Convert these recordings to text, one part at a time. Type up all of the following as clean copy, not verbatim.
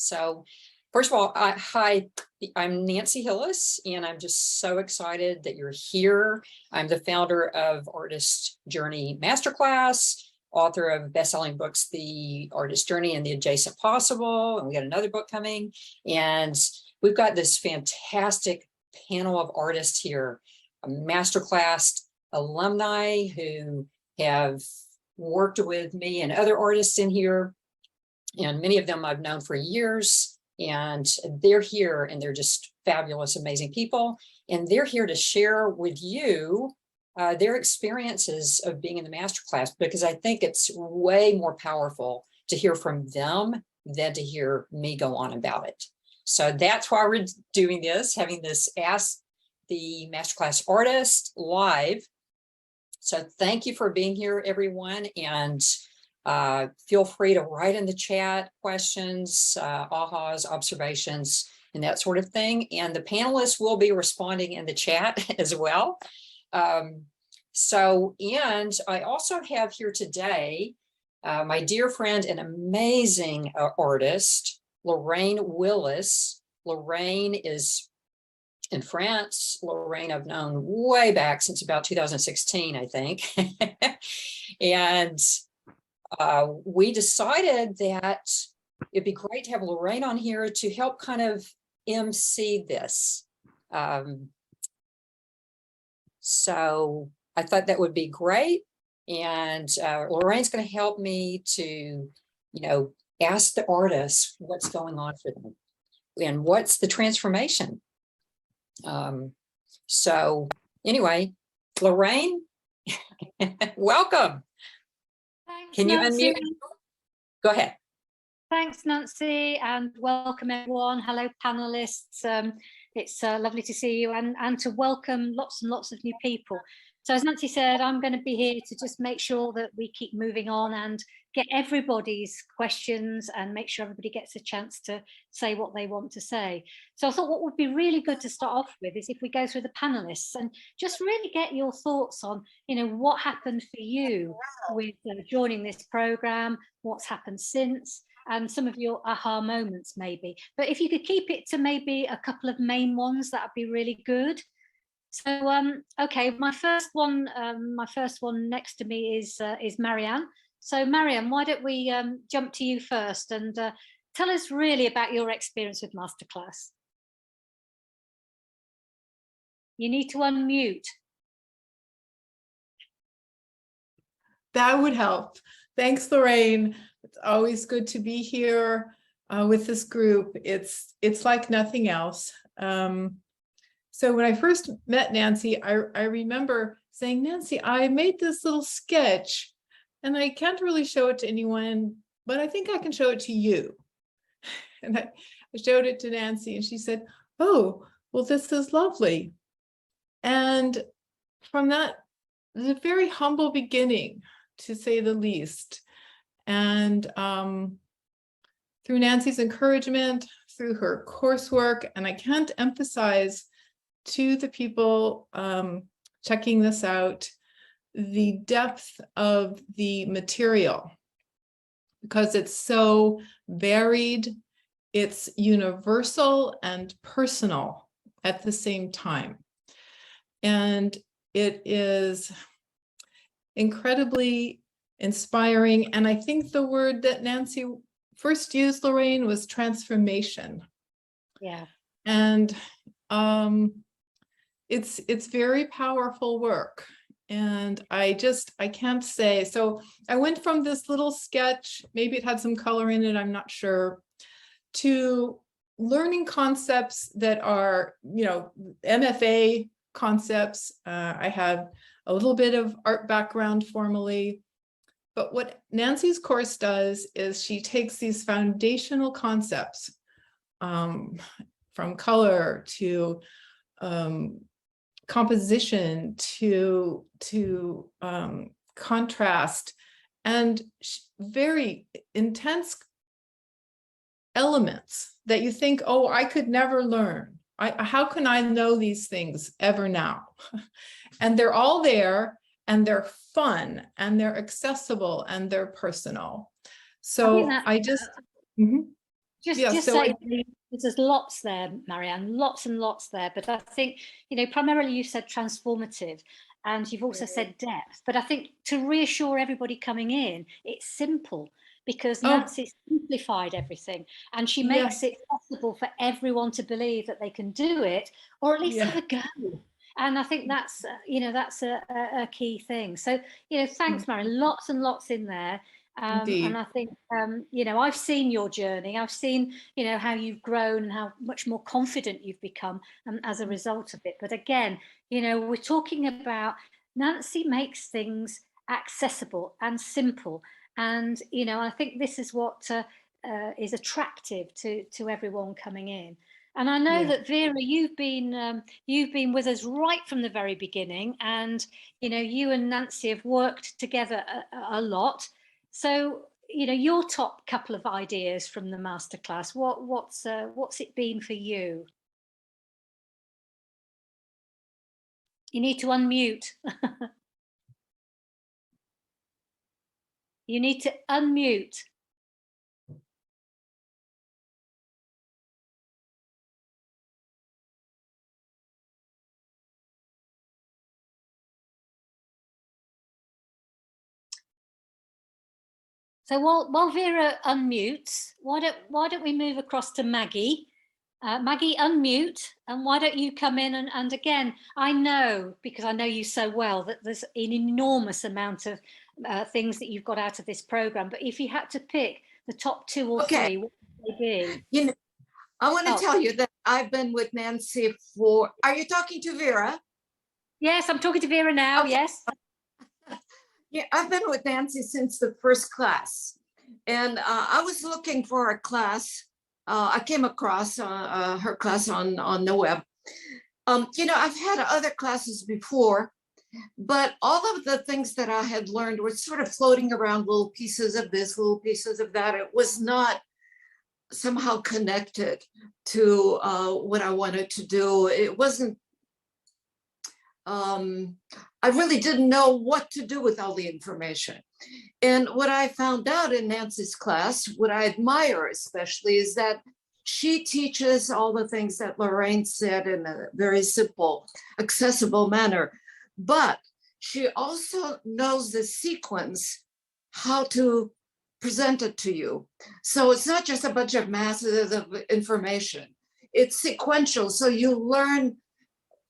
So first of all, hi, I'm Nancy Hillis, and I'm just so excited that you're here. I'm the founder of Artist Journey Masterclass, author of best-selling books, The Artist Journey and The Adjacent Possible, and we got another book coming. And we've got this fantastic panel of artists here, a Masterclass alumni who have worked with me and other artists in here. And many of them I've known for years, and they're here and they're just fabulous, amazing people. And they're here to share with you their experiences of being in the masterclass, because I think it's way more powerful to hear from them than to hear me go on about it. So that's why we're doing this, having this Ask the Masterclass Artist live. So thank you for being here, everyone. And feel free to write in the chat questions, ahas, observations, and that sort of thing. And the panelists will be responding in the chat as well. And I also have here today my dear friend and amazing artist, Lorraine Willis. Lorraine is in France. Lorraine I've known way back since about 2016, I think. And we decided that it'd be great to have Lorraine on here to help kind of MC this. So I thought that would be great. And Lorraine's going to help me to, ask the artists what's going on for them and what's the transformation. So anyway, Lorraine, welcome. Thanks, Can you Nancy. unmute? Go ahead. Thanks, Nancy, and welcome everyone. Hello, panelists. It's lovely to see you and to welcome lots and lots of new people. So as Nancy said, I'm going to be here to just make sure that we keep moving on and get everybody's questions and make sure everybody gets a chance to say what they want to say. So I thought what would be really good to start off with is if we go through the panelists and just really get your thoughts on, what happened for you with joining this program, what's happened since, and some of your aha moments maybe. But if you could keep it to maybe a couple of main ones, that would be really good. So okay, my first one next to me is Marianne. So Marianne, why don't we jump to you first and tell us really about your experience with Masterclass. You need to unmute. That would help. Thanks, Lorraine. It's always good to be here with this group. It's like nothing else. So when I first met Nancy, I remember saying, Nancy, I made this little sketch and I can't really show it to anyone, but I think I can show it to you. And I showed it to Nancy and she said, oh, well, this is lovely. And from that, it was a very humble beginning, to say the least. And through Nancy's encouragement, through her coursework, and I can't emphasize to the people checking this out, the depth of the material, because it's so varied, it's universal and personal at the same time. And it is incredibly inspiring. And I think the word that Nancy first used, Lorraine, was transformation. Yeah. And it's very powerful work. And I can't say, so I went from this little sketch, maybe it had some color in it, I'm not sure, to learning concepts that are, MFA concepts. I have a little bit of art background formally, but what Nancy's course does is she takes these foundational concepts from color to composition to contrast and very intense elements that you think, oh, I could never learn. How can I know these things ever now? And they're all there, and they're fun, and they're accessible, and they're personal. So I just... Just so say there's lots there, Marianne, lots and lots there. But I think, you know, primarily you said transformative, and you've also said depth. But I think to reassure everybody coming in, it's simple, because Nancy simplified everything, and she makes it possible for everyone to believe that they can do it, or at least have a go. And I think that's, you know, that's a key thing. So, you know, thanks, Marianne. Lots and lots in there. And I think, you know, I've seen your journey. I've seen, you know, how you've grown and how much more confident you've become as a result of it. But again, you know, we're talking about Nancy makes things accessible and simple. And, you know, I think this is what is attractive to everyone coming in. And I know that Vera, you've been with us right from the very beginning, and you know, you and Nancy have worked together a lot. So, you know, your top couple of ideas from the masterclass, what's it been for you? You need to unmute. You need to unmute. So while Vera unmutes, why don't we move across to Maggie? Maggie, unmute, and why don't you come in and again, I know, because I know you so well, that there's an enormous amount of things that you've got out of this program. But if you had to pick the top 2 or 3, what would they be? You know, I want to tell you that I've been with Nancy for. Are you talking to Vera? Yes, I'm talking to Vera now. Okay. Yes. Yeah, I've been with Nancy since the first class, and I was looking for a class. I came across her class on the web. You know, I've had other classes before, but all of the things that I had learned were sort of floating around, little pieces of this, little pieces of that. It was not somehow connected to what I wanted to do. It wasn't. I really didn't know what to do with all the information. And what I found out in Nancy's class, what I admire especially, is that she teaches all the things that Lorraine said in a very simple, accessible manner. But she also knows the sequence, how to present it to you. So it's not just a bunch of masses of information. It's sequential. So you learn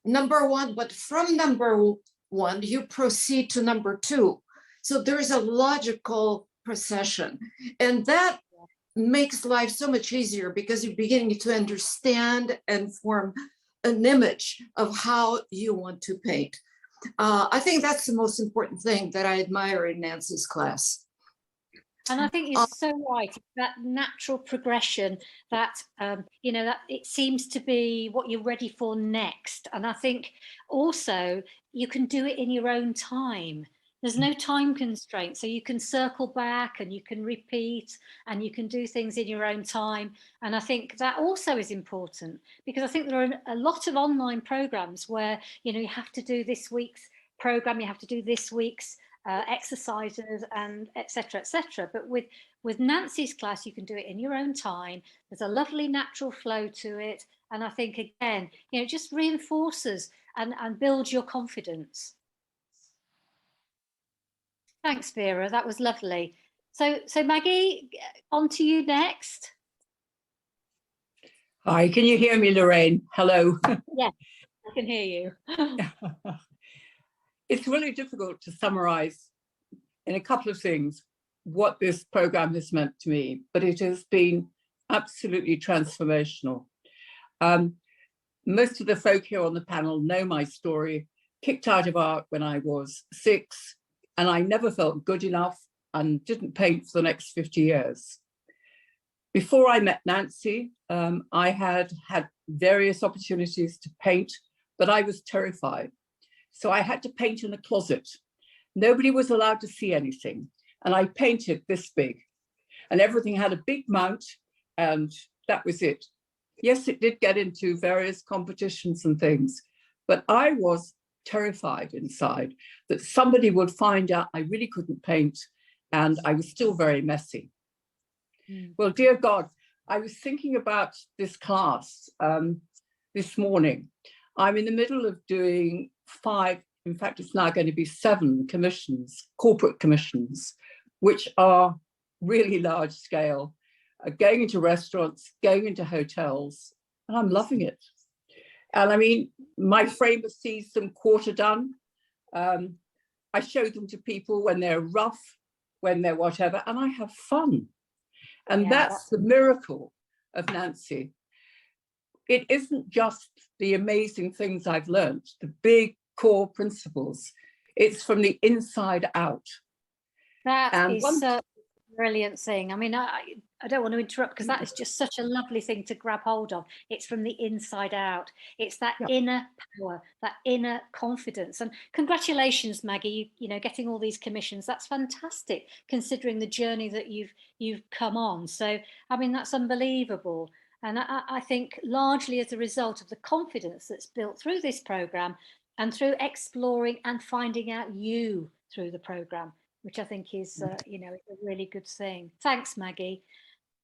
number 1, but from number 1, you proceed to number 2. So there's a logical procession. And that makes life so much easier, because you're beginning to understand and form an image of how you want to paint. I think that's the most important thing that I admire in Nancy's class. And I think you're so right, that natural progression, that, you know, that it seems to be what you're ready for next. And I think also you can do it in your own time. There's no time constraint, so you can circle back and you can repeat and you can do things in your own time. And I think that also is important, because I think there are a lot of online programs where, you know, you have to do this week's program, you have to do this week's exercises and etc. etc. But with Nancy's class, you can do it in your own time. There's a lovely natural flow to it, and I think again, you know, just reinforces and builds your confidence. Thanks, Vera. That was lovely. So Maggie, on to you next. Hi, can you hear me, Lorraine? Hello. Yeah, I can hear you. It's really difficult to summarize in a couple of things what this program has meant to me, but it has been absolutely transformational. Most of the folk here on the panel know my story. Kicked out of art when I was 6, and I never felt good enough and didn't paint for the next 50 years. Before I met Nancy, I had various opportunities to paint, but I was terrified. So I had to paint in the closet. Nobody was allowed to see anything. And I painted this big, and everything had a big mount, and that was it. Yes, it did get into various competitions and things, but I was terrified inside that somebody would find out I really couldn't paint, and I was still very messy. Well, dear God, I was thinking about this class this morning. I'm in the middle of doing 5, in fact, it's now going to be 7 commissions, corporate commissions, which are really large scale, going into restaurants, going into hotels, and I'm loving it. And I mean, my framer sees them quarter done. I show them to people when they're rough, when they're whatever, and I have fun. And that's the miracle of Nancy. It isn't just the amazing things I've learned, the big core principles. It's from the inside out. That is such a brilliant thing. I mean, I don't want to interrupt because that is just such a lovely thing to grab hold of. It's from the inside out. It's that inner power, that inner confidence. And congratulations, Maggie, you know, getting all these commissions. That's fantastic, considering the journey that you've come on. So, I mean, that's unbelievable. And I think largely as a result of the confidence that's built through this program and through exploring and finding out you through the program, which I think is, you know, a really good thing. Thanks, Maggie.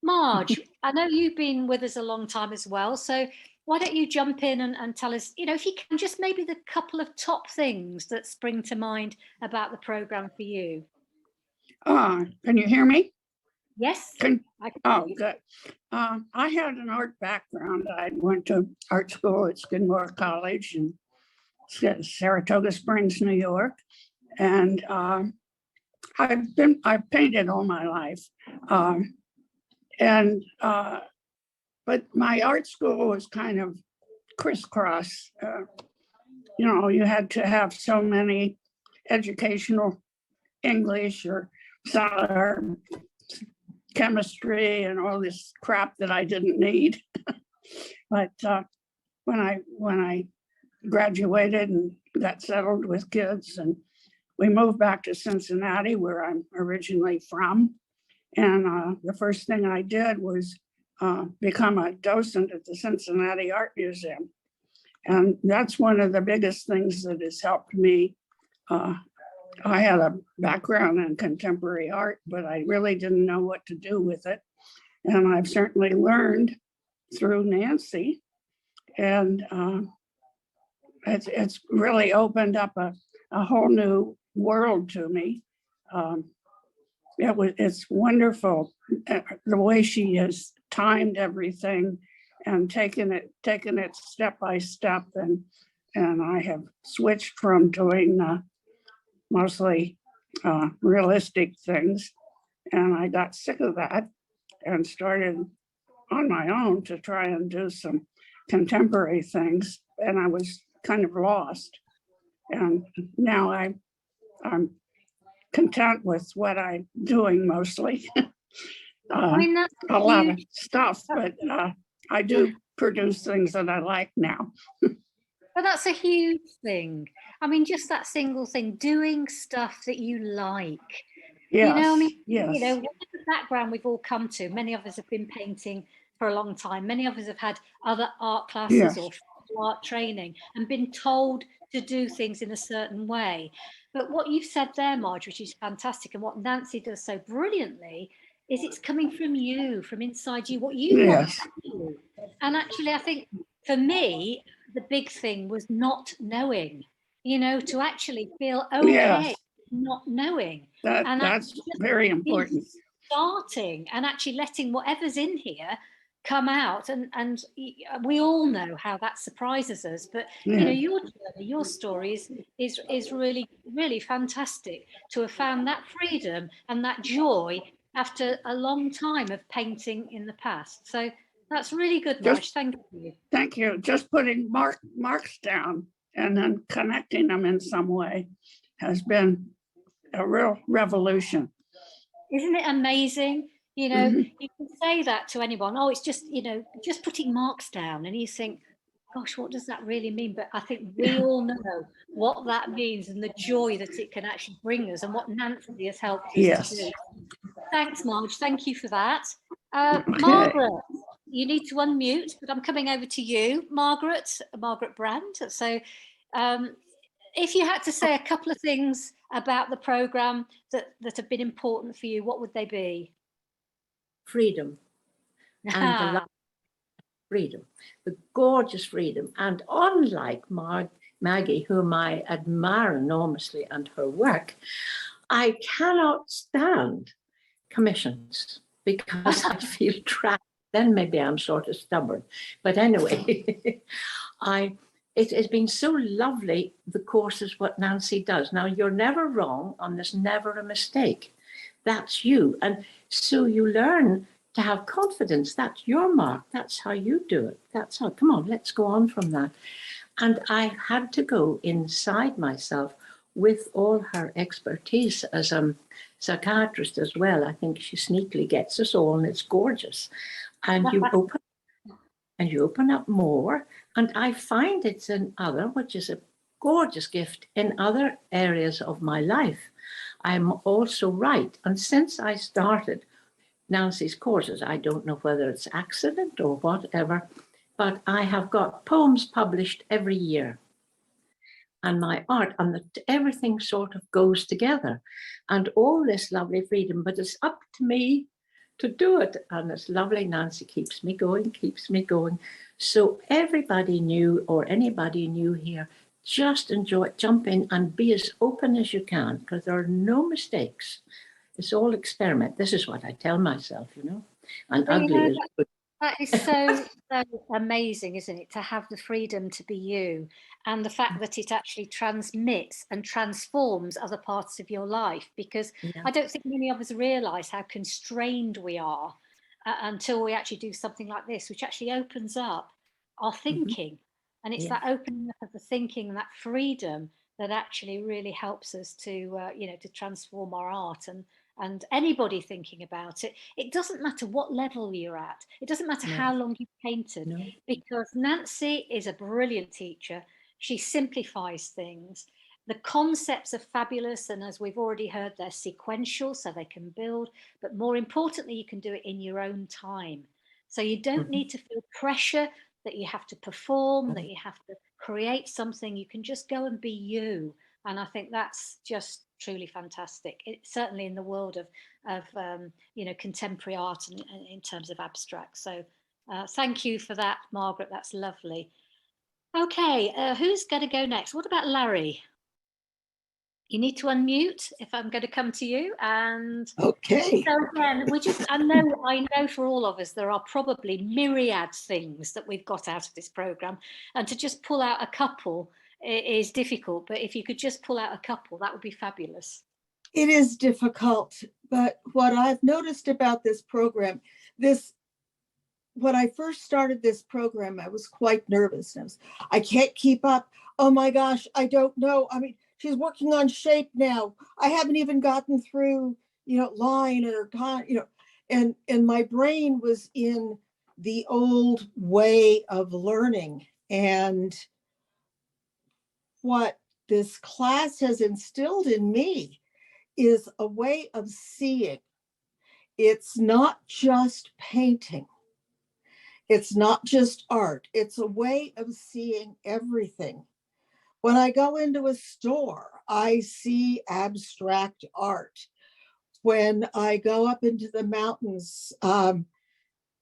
Marge, I know you've been with us a long time as well. So why don't you jump in and tell us, you know, if you can, just maybe the couple of top things that spring to mind about the program for you. Can you hear me? Yes. Oh, good. I had an art background. I went to art school at Skidmore College in Saratoga Springs, New York. And I've painted all my life. But my art school was kind of crisscross. You know, you had to have so many educational English or chemistry and all this crap that I didn't need. But when I graduated and got settled with kids, and we moved back to Cincinnati, where I'm originally from. And the first thing I did was become a docent at the Cincinnati Art Museum. And that's one of the biggest things that has helped me. I had a background in contemporary art, but I really didn't know what to do with it. And I've certainly learned through Nancy. And it's really opened up a whole new world to me. It's wonderful the way she has timed everything and taken it step by step. And I have switched from doing mostly realistic things. And I got sick of that and started on my own to try and do some contemporary things. And I was kind of lost. And now I'm content with what I'm doing mostly. I mean, that's a lot of stuff, but I do produce things that I like now. But that's a huge thing. I mean, just that single thing, doing stuff that you like. Yes, you know, I mean, yes. you know, whatever background we've all come to, many of us have been painting for a long time. Many of us have had other art classes or art training and been told to do things in a certain way. But what you've said there, Marge, which is fantastic, and what Nancy does so brilliantly, is it's coming from you, from inside you, what you want to do. And actually, I think for me, the big thing was not knowing, you know, to actually feel okay not knowing. That's very important. Starting and actually letting whatever's in here come out, and we all know how that surprises us, but you know, your journey, your story is really, really fantastic to have found that freedom and that joy after a long time of painting in the past. So that's really good, Marge. Thank you. Thank you. Just putting marks down and then connecting them in some way has been a real revolution. Isn't it amazing? You know, you can say that to anyone. Oh, it's just, you know, just putting marks down. And you think, gosh, what does that really mean? But I think we all know what that means and the joy that it can actually bring us and what Nancy has helped us to do. Thanks, Marge. Thank you for that. Margaret, you need to unmute, but I'm coming over to you, Margaret Brand. So if you had to say a couple of things about the programme that have been important for you, what would they be? Freedom. and the freedom, the gorgeous freedom. And unlike Maggie, whom I admire enormously and her work, I cannot stand commissions because I feel trapped. Then maybe I'm sort of stubborn. But anyway, it has been so lovely, the courses, what Nancy does. Now, you're never wrong and there's never a mistake. That's you. And so you learn to have confidence. That's your mark. That's how you do it. That's how, come on, let's go on from that. And I had to go inside myself with all her expertise as a psychiatrist as well. I think she sneakily gets us all, and it's gorgeous. And you open up more. And I find it's in other, which is a gorgeous gift in other areas of my life. I'm also right. And since I started Nancy's courses, I don't know whether it's accident or whatever, but I have got poems published every year. And my art and everything sort of goes together. And all this lovely freedom, but it's up to me to do it. And it's lovely. Nancy keeps me going, keeps me going. So everybody new or anybody new here, just enjoy it, jump in and be as open as you can, because there are no mistakes. It's all experiment. This is what I tell myself, you know, and Well, ugly is good. That is so amazing, isn't it? To have the freedom to be you, and the fact that it actually transmits and transforms other parts of your life. Because I don't think many of us realise how constrained we are until we actually do something like this, which actually opens up our thinking. And it's that opening up of the thinking and that freedom that actually really helps us to, you know, to transform our art. And anybody thinking about it, it doesn't matter what level you're at. It doesn't matter how long you've painted, because Nancy is a brilliant teacher. She simplifies things. The concepts are fabulous. And as we've already heard, they're sequential, so they can build. But more importantly, you can do it in your own time. So you don't need to feel pressure that you have to perform, that you have to create something. You can just go and be you. And I think that's just truly fantastic. It's certainly in the world of you know, contemporary art and in terms of abstract. So thank you for that, Margaret. That's lovely. Okay, who's going to go next? What about Larry? You need to unmute if I'm going to come to you. And okay. So again, I know for all of us, there are probably myriad things that we've got out of this program, and to just pull out a couple is difficult. But if you could just pull out a couple, that would be fabulous. It is difficult, but what I've noticed about this program, when I first started this program, I was quite nervous. I can't keep up. Oh my gosh, I don't know. I mean, she's working on shape now. I haven't even gotten through, you know, line or, you know, and my brain was in the old way of learning. And what this class has instilled in me is a way of seeing. It's not just painting. It's not just art. It's a way of seeing everything. When I go into a store, I see abstract art. When I go up into the mountains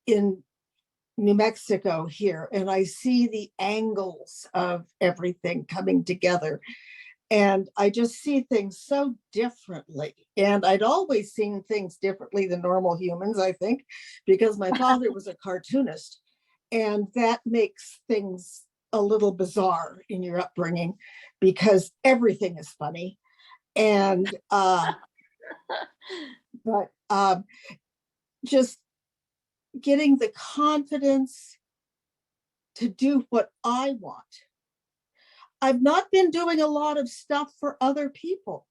in New Mexico here, and I see the angles of everything coming together, and I just see things so differently. And I'd always seen things differently than normal humans, I think, because my father was a cartoonist, and that makes things a little bizarre in your upbringing because everything is funny. And but just getting the confidence to do what I want. I've not been doing a lot of stuff for other people.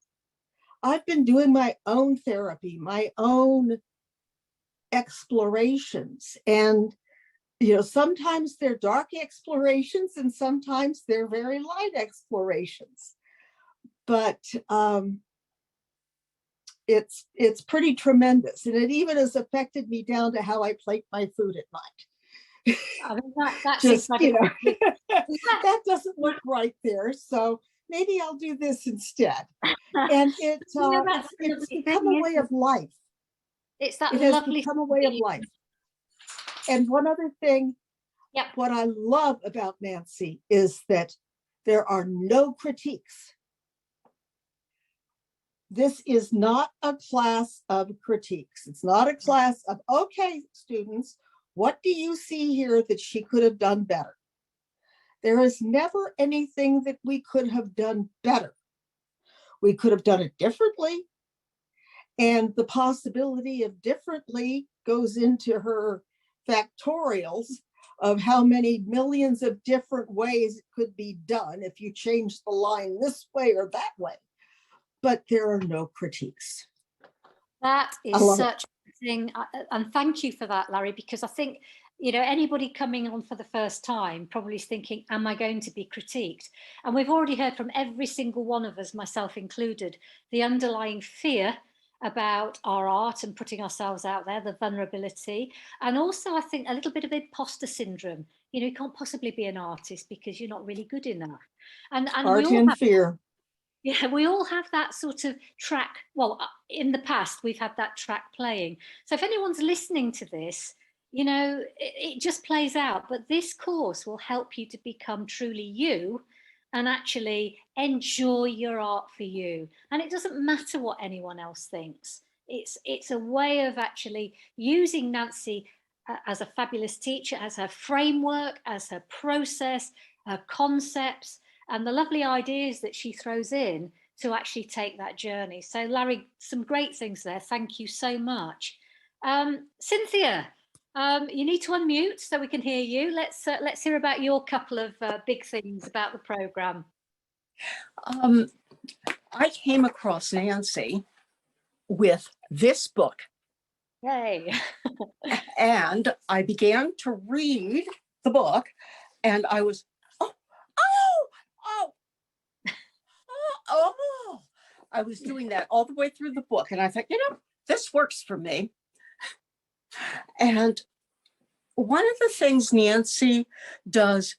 I've been doing my own therapy, my own explorations. And, you know, sometimes they're dark explorations and sometimes they're very light explorations. But it's pretty tremendous. And it even has affected me down to how I plate my food at night. I mean, that's just, incredible. you know, that doesn't look right there. So maybe I'll do this instead. And it's become a way of life. It's that it has lovely become a way of life. And one other thing, Yep. what I love about Nancy is that there are no critiques. This is not a class of critiques. It's not a class of, okay, students, what do you see here that she could have done better? There is never anything that we could have done better. We could have done it differently. And the possibility of differently goes into her factorials of how many millions of different ways it could be done if you change the line this way or that way. But there are no critiques. That I is love such a thing. And thank you for that, Larry, because I think, you know, anybody coming on for the first time probably is thinking, am I going to be critiqued? And we've already heard from every single one of us, myself included, the underlying fear about our art and putting ourselves out there, the vulnerability, and also I think a little bit of imposter syndrome. You know, you can't possibly be an artist because you're not really good enough. And Art we all and have, fear. yeah, we all have that sort of track. Well, in the past, we've had that track playing. So if anyone's listening to this, you know, it just plays out. But this course will help you to become truly you and actually enjoy your art for you. And it doesn't matter what anyone else thinks. It's a way of actually using Nancy as a fabulous teacher, as her framework, as her process, her concepts, and the lovely ideas that she throws in to actually take that journey. So Larry, some great things there. Thank you so much. Cynthia, you need to unmute so we can hear you. Let's hear about your couple of big things about the program. I came across Nancy with this book. Yay. And I began to read the book and I was, I was doing that all the way through the book. And I thought, you know, this works for me. And one of the things Nancy does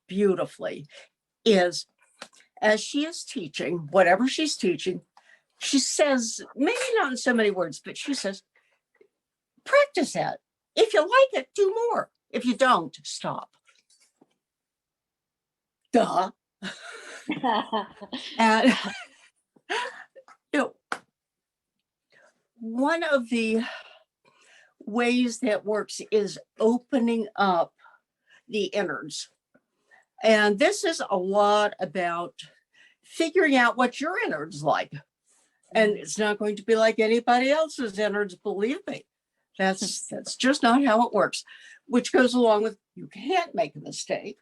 beautifully is, as she is teaching, whatever she's teaching, she says, maybe not in so many words, but she says, practice that. If you like it, do more. If you don't, stop. Duh. And you know, one of the ways that works is opening up the innards. And this is a lot about figuring out what your innards like. And it's not going to be like anybody else's innards, believe me. That's just not how it works, which goes along with you can't make a mistake.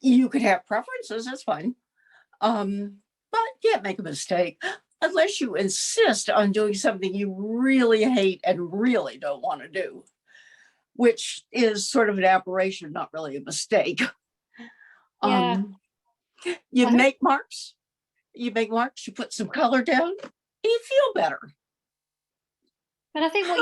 You could have preferences, that's fine. But you can't make a mistake unless you insist on doing something you really hate and really don't want to do, which is sort of an aberration, not really a mistake. Yeah. You make marks, you put some color down, and you feel better. But I think what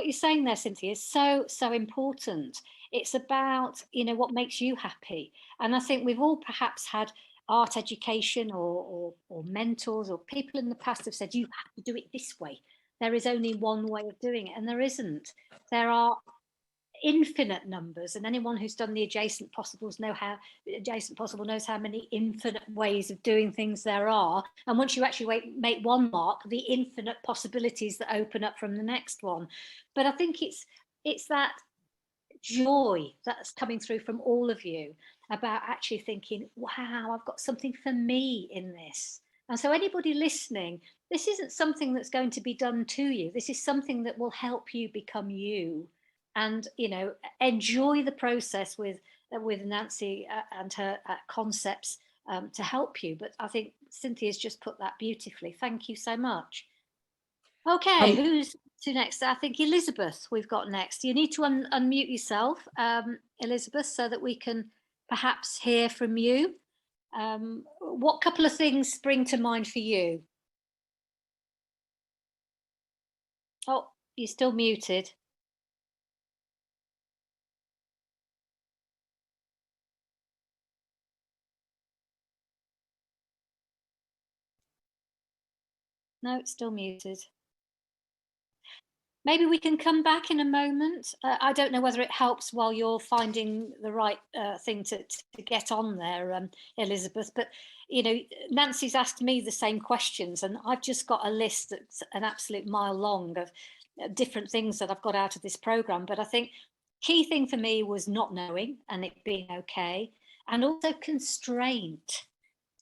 you're saying there, Cynthia, is so important. It's about, you know, what makes you happy. And I think we've all perhaps had art education or mentors or people in the past have said, you have to do it this way. There is only one way of doing it. And there isn't. There are infinite numbers, and anyone who's done the adjacent possibles knows how many infinite ways of doing things there are. And once you actually make one mark, the infinite possibilities that open up from the next one. But I think it's that joy that's coming through from all of you about actually thinking, wow, I've got something for me in this. And so anybody listening, this isn't something that's going to be done to you. This is something that will help you become you. And, you know, enjoy the process with Nancy and her concepts to help you. But I think Cynthia's just put that beautifully. Thank you so much. Okay, who's to next? I think Elizabeth we've got next. You need to unmute yourself, Elizabeth, so that we can perhaps hear from you. What couple of things spring to mind for you? Oh, you're still muted. No, it's still muted. maybe we can come back in a moment. I don't know whether it helps while you're finding the right thing to get on there, Elizabeth, but you know, Nancy's asked me the same questions, and I've just got a list that's an absolute mile long of different things that I've got out of this program. But I think key thing for me was not knowing and it being okay, and also constraint,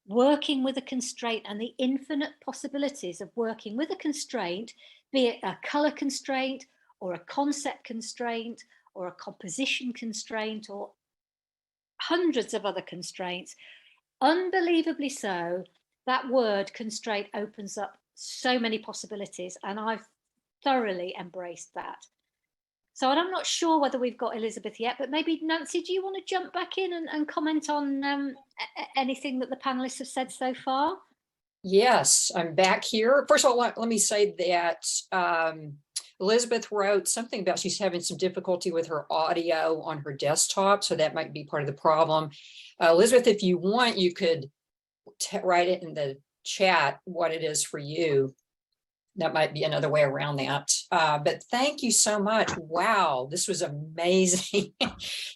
working with a constraint and the infinite possibilities of working with a constraint, be it a color constraint or a concept constraint or a composition constraint or hundreds of other constraints. Unbelievably so, that word constraint opens up so many possibilities, and I've thoroughly embraced that. So I'm not sure whether we've got Elizabeth yet, but maybe Nancy, do you want to jump back in and comment on anything that the panelists have said so far? Yes, I'm back here. First of all, let me say that Elizabeth wrote something about she's having some difficulty with her audio on her desktop, so that might be part of the problem. Elizabeth, if you want, you could write it in the chat what it is for you. That might be another way around that. But thank you so much. Wow, this was amazing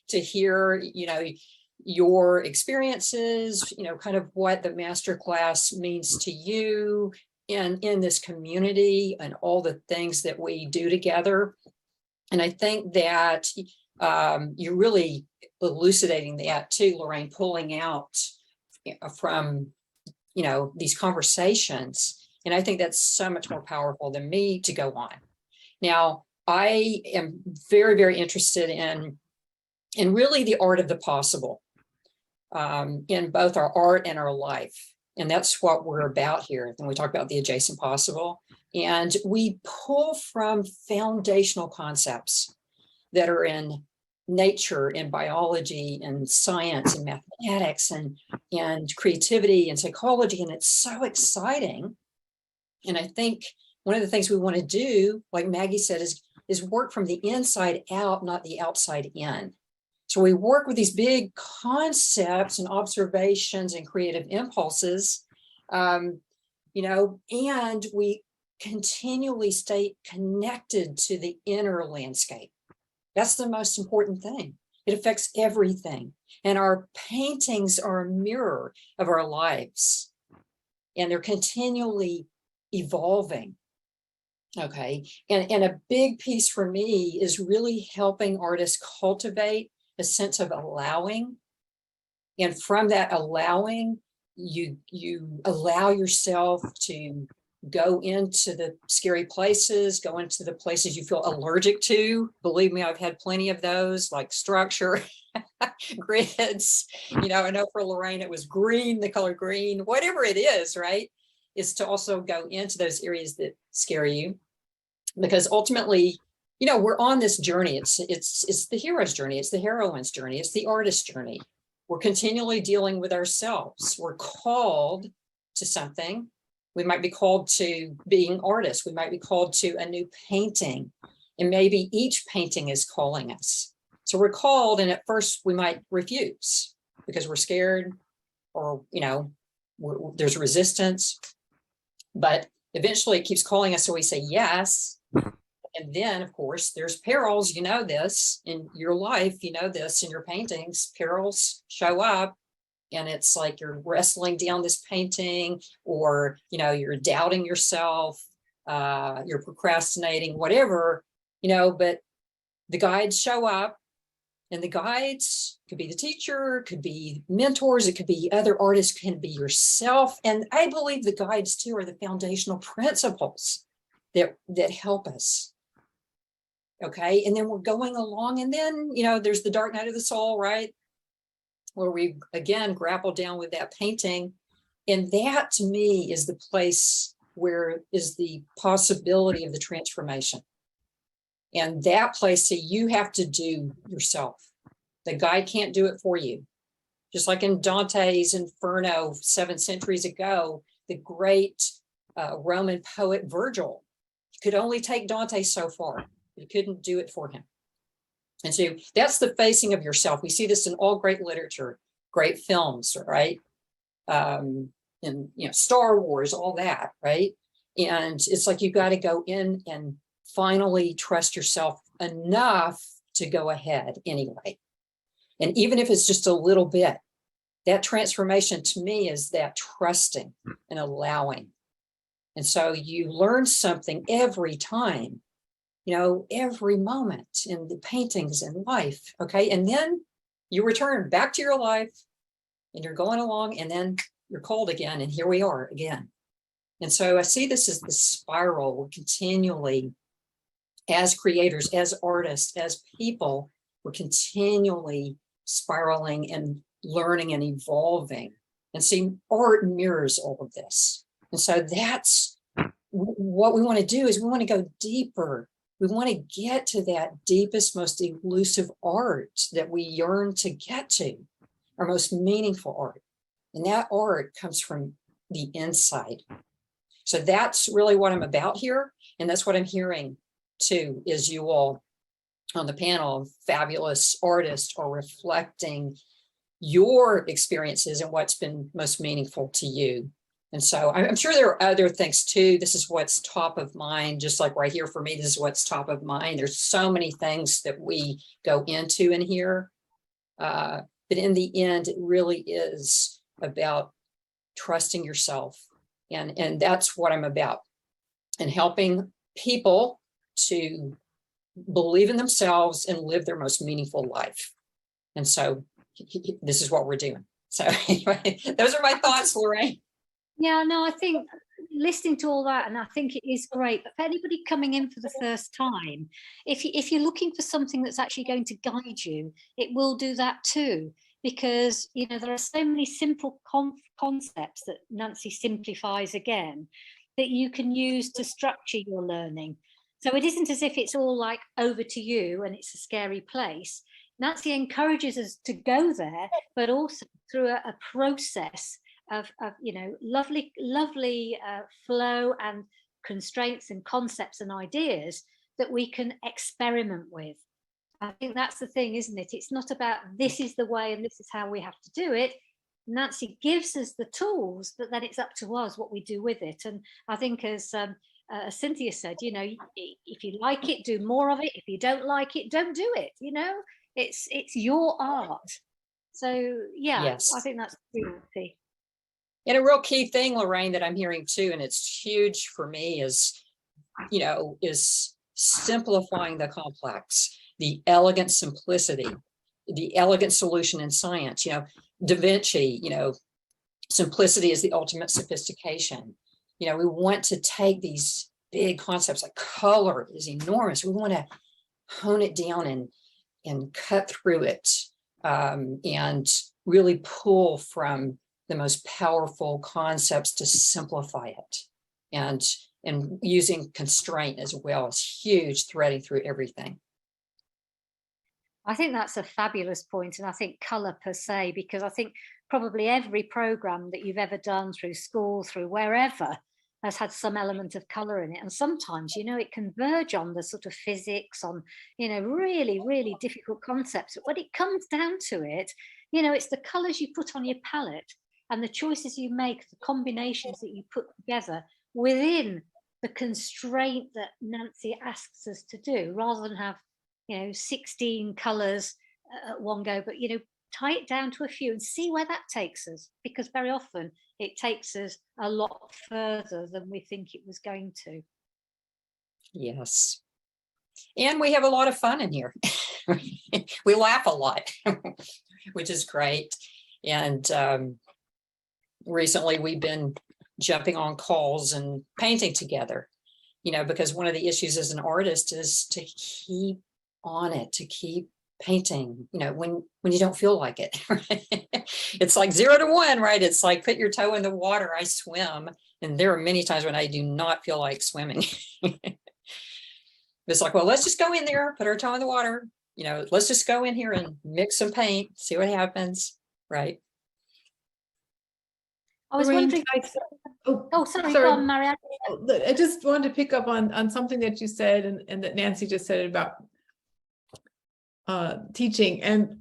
to hear, you know, your experiences, you know, kind of what the masterclass means to you in this community and all the things that we do together. And I think that you're really elucidating that too, Lorraine, pulling out from, you know, these conversations. And I think that's so much more powerful than me to go on. Now, I am very, very interested in really the art of the possible in both our art and our life. And that's what we're about here. And we talk about the adjacent possible. And we pull from foundational concepts that are in nature and biology and science and mathematics and creativity and psychology. And it's so exciting. And I think one of the things we want to do, like Maggie said, is work from the inside out, not the outside in. So we work with these big concepts and observations and creative impulses, you know, and we continually stay connected to the inner landscape. That's the most important thing. It affects everything. And our paintings are a mirror of our lives. And they're continually evolving. Okay. And a big piece for me is really helping artists cultivate a sense of allowing. And from that allowing, you allow yourself to go into the scary places, go into the places you feel allergic to. Believe me, I've had plenty of those, like structure, grids. You know, I know for Lorraine, it was green, the color green, whatever it is, right? Is to also go into those areas that scare you. Because ultimately, you know, we're on this journey. It's the hero's journey. It's the heroine's journey. It's the artist's journey. We're continually dealing with ourselves. We're called to something. We might be called to being artists. We might be called to a new painting. And maybe each painting is calling us. So we're called, and at first we might refuse because we're scared or, you know, there's resistance. But eventually it keeps calling us, so we say yes. And then, of course, there's perils. You know this in your life, you know this in your paintings. Perils show up, and it's like you're wrestling down this painting, or, you know, you're doubting yourself, you're procrastinating, whatever, you know, but the guides show up. And the guides could be the teacher, could be mentors, it could be other artists, can be yourself. And I believe the guides too are the foundational principles that help us. Okay, and then we're going along, and then, you know, there's the dark night of the soul, right? Where we again grapple down with that painting. And that to me is the place where is the possibility of the transformation. And that place that you have to do yourself. The guide can't do it for you. Just like in Dante's Inferno 7 centuries ago, the great Roman poet Virgil could only take Dante so far. He couldn't do it for him. And so that's the facing of yourself. We see this in all great literature, great films, right? And, you know, Star Wars, all that, right? And it's like you got to go in and finally trust yourself enough to go ahead anyway. And even if it's just a little bit, that transformation to me is that trusting and allowing. And so you learn something every time, you know, every moment in the paintings and life. Okay. And then you return back to your life and you're going along, and then you're cold again. And here we are again. And so I see this as the spiral. We're continually, as creators, as artists, as people, we're continually spiraling and learning and evolving. And see, art mirrors all of this. And so that's what we want to do, is we want to go deeper. We want to get to that deepest, most elusive art that we yearn to get to, our most meaningful art. And that art comes from the inside. So that's really what I'm about here. And that's what I'm hearing too, is you all on the panel of fabulous artists are reflecting your experiences and what's been most meaningful to you. And so I'm sure there are other things too. This is what's top of mind, just like right here for me, this is what's top of mind. There's so many things that we go into in here. But in the end, it really is about trusting yourself. And that's what I'm about. And helping people to believe in themselves and live their most meaningful life. And so this is what we're doing. So anyway, those are my thoughts, Lorraine. Yeah, no, I think listening to all that, and I think it is great, but for anybody coming in for the first time, if you're looking for something that's actually going to guide you, it will do that too, because, you know, there are so many simple concepts that Nancy simplifies again that you can use to structure your learning. So it isn't as if it's all like over to you and it's a scary place. Nancy encourages us to go there, but also through a process of you know, lovely flow and constraints and concepts and ideas that we can experiment with. I think that's the thing, isn't it? It's not about this is the way and this is how we have to do it. Nancy gives us the tools, but then it's up to us what we do with it. And I think, as Cynthia said, you know, if you like it, do more of it. If you don't like it, don't do it. You know, it's your art. So yeah, yes. I think that's reality. And a real key thing, Lorraine, that I'm hearing too, and it's huge for me, is, you know, is simplifying the complex, the elegant simplicity, the elegant solution in science. You know, Da Vinci, you know, simplicity is the ultimate sophistication. You know, we want to take these big concepts, like color is enormous. We want to hone it down and cut through it, and really pull from the most powerful concepts to simplify it. And using constraint as well is huge, threading through everything. I think that's a fabulous point, and I think colour per se, because I think probably every programme that you've ever done through school, through wherever, has had some element of colour in it. And sometimes, you know, it can verge on the sort of physics, on, you know, really, really difficult concepts. But when it comes down to it, you know, it's the colours you put on your palette and the choices you make, the combinations that you put together within the constraint that Nancy asks us to do, rather than have, you know, 16 colours at one go, but, you know, tie it down to a few and see where that takes us, because very often it takes us a lot further than we think it was going to. Yes. And we have a lot of fun in here. We laugh a lot, which is great. And recently we've been jumping on calls and painting together, you know, because one of the issues as an artist is to keep on it, to keep painting, you know, when you don't feel like it. Right? It's like 0 to 1, right? It's like put your toe in the water. I swim, and there are many times when I do not feel like swimming. It's like, well, let's just go in there, put our toe in the water, you know, let's just go in here and mix some paint, see what happens, right? I was wondering. Sorry, go on, Marianne. I just wanted to pick up on something that you said and that Nancy just said about teaching. And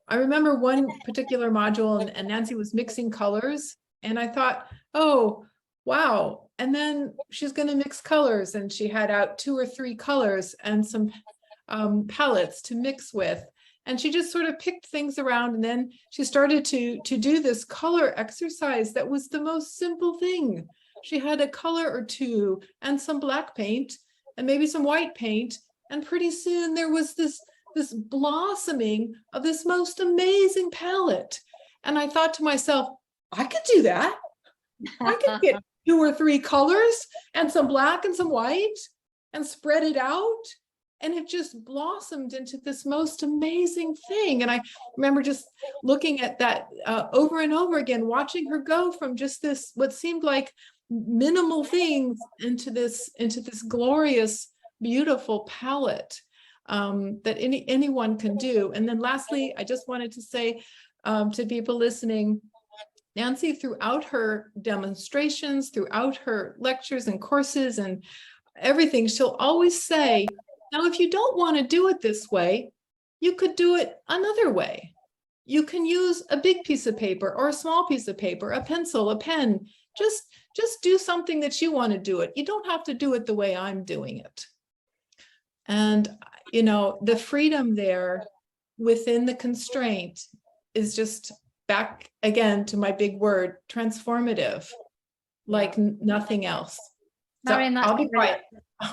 I remember one particular module, and Nancy was mixing colors, and I thought, oh, wow, And then she's going to mix colors, and she had out 2 or 3 colors and some palettes to mix with. And she just sort of picked things around, and then she started to do this color exercise that was the most simple thing. She had a color or 2 and some black paint and maybe some white paint, and pretty soon there was this blossoming of this most amazing palette. And I thought to myself, I could do that. I could get 2 or 3 colors and some black and some white and spread it out. And it just blossomed into this most amazing thing. And I remember just looking at that over and over again, watching her go from just this, what seemed like minimal things, into this glorious, beautiful palette that anyone can do. And then lastly, I just wanted to say to people listening, Nancy, throughout her demonstrations, throughout her lectures and courses and everything, she'll always say, now, if you don't want to do it this way, you could do it another way. You can use a big piece of paper or a small piece of paper, a pencil, a pen. Just do something that you want to do it. You don't have to do it the way I'm doing it. And, you know, the freedom there within the constraint is just, back again to my big word, transformative, like nothing else. Marion, So that's I'll be quiet.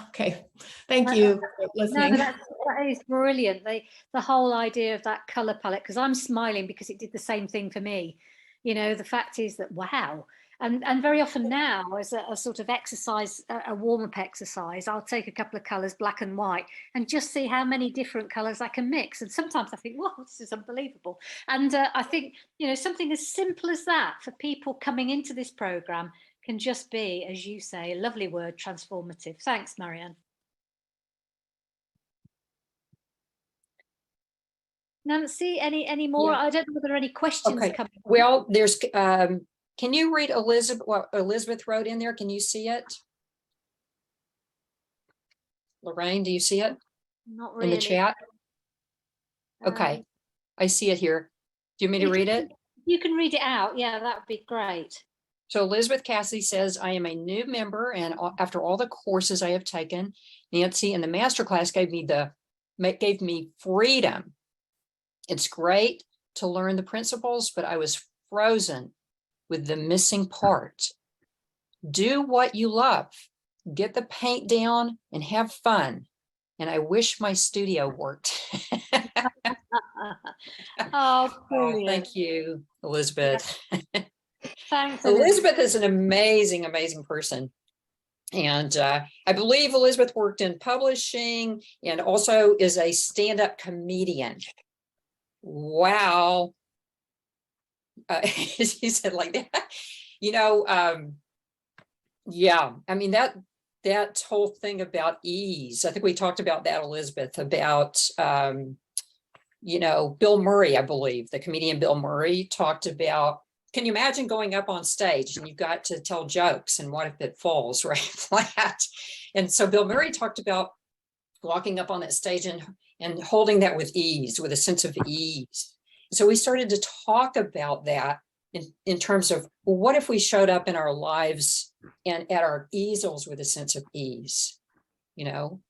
Okay, thank you for listening. No, that is brilliant. The whole idea of that color palette, because I'm smiling because it did the same thing for me. You know, the fact is that, wow. And very often now, as a sort of exercise, a warm-up exercise, I'll take a couple of colors, black and white, and just see how many different colors I can mix. And sometimes I think, wow, this is unbelievable. And I think, you know, something as simple as that for people coming into this program can just be, as you say, a lovely word, transformative. Thanks, Marianne. Nancy, any more? Yeah. I don't know whether there are any questions coming. Well, there's, can you read Elizabeth, what Elizabeth wrote in there? Can you see it? Lorraine, do you see it? Not really. In the chat? Okay, I see it here. Do you want me to read it? You can read it out. Yeah, that would be great. So Elizabeth Cassidy says, I am a new member, and after all the courses I have taken, Nancy and the Masterclass gave me freedom. It's great to learn the principles, but I was frozen with the missing part. Do what you love, get the paint down and have fun. And I wish my studio worked. Oh, brilliant. Thank you, Elizabeth. Thanks, Elizabeth is an amazing, amazing person. And I believe Elizabeth worked in publishing and also is a stand-up comedian. Wow. She said like that, you know, yeah, I mean, that whole thing about ease, I think we talked about that, Elizabeth, about, you know, Bill Murray, I believe, the comedian Bill Murray talked about, can you imagine going up on stage and you've got to tell jokes and what if it falls right flat? And so Bill Murray talked about walking up on that stage and holding that with ease, with a sense of ease. So we started to talk about that in terms of, well, what if we showed up in our lives and at our easels with a sense of ease, you know,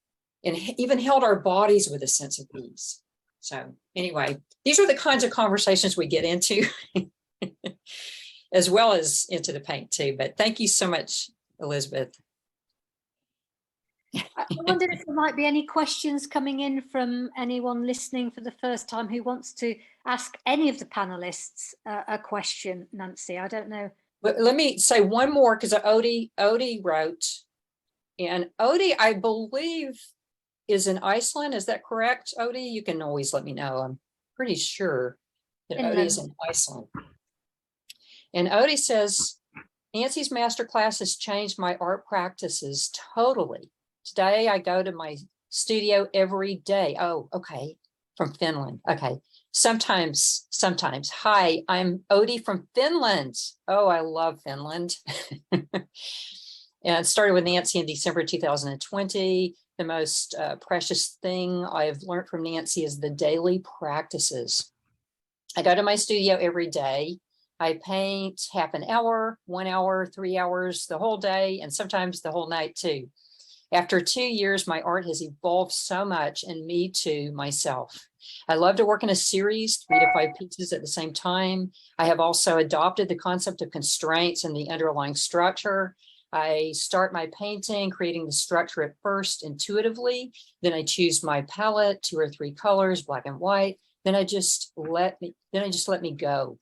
and even held our bodies with a sense of ease. So anyway, these are the kinds of conversations we get into as well as into the paint too. But thank you so much, Elizabeth. I wondered if there might be any questions coming in from anyone listening for the first time who wants to ask any of the panelists a question, Nancy. I don't know. But let me say one more, because Odie wrote, and Odie, I believe, is in Iceland. Is that correct, Odie? You can always let me know. I'm pretty sure that Odie is in Iceland. And Odie says, Nancy's masterclass has changed my art practices totally. Today, I go to my studio every day. Oh, okay. From Finland. Okay. Sometimes. Hi, I'm Odie from Finland. Oh, I love Finland. And it started with Nancy in December 2020. The most precious thing I've learned from Nancy is the daily practices. I go to my studio every day. I paint half an hour, 1 hour, 3 hours, the whole day, and sometimes the whole night too. After 2 years, my art has evolved so much, and me too, myself. I love to work in a series, 3 to 5 pieces at the same time. I have also adopted the concept of constraints and the underlying structure. I start my painting, creating the structure at first intuitively. Then I choose my palette, 2 or 3 colors, black and white. Then I just let me go.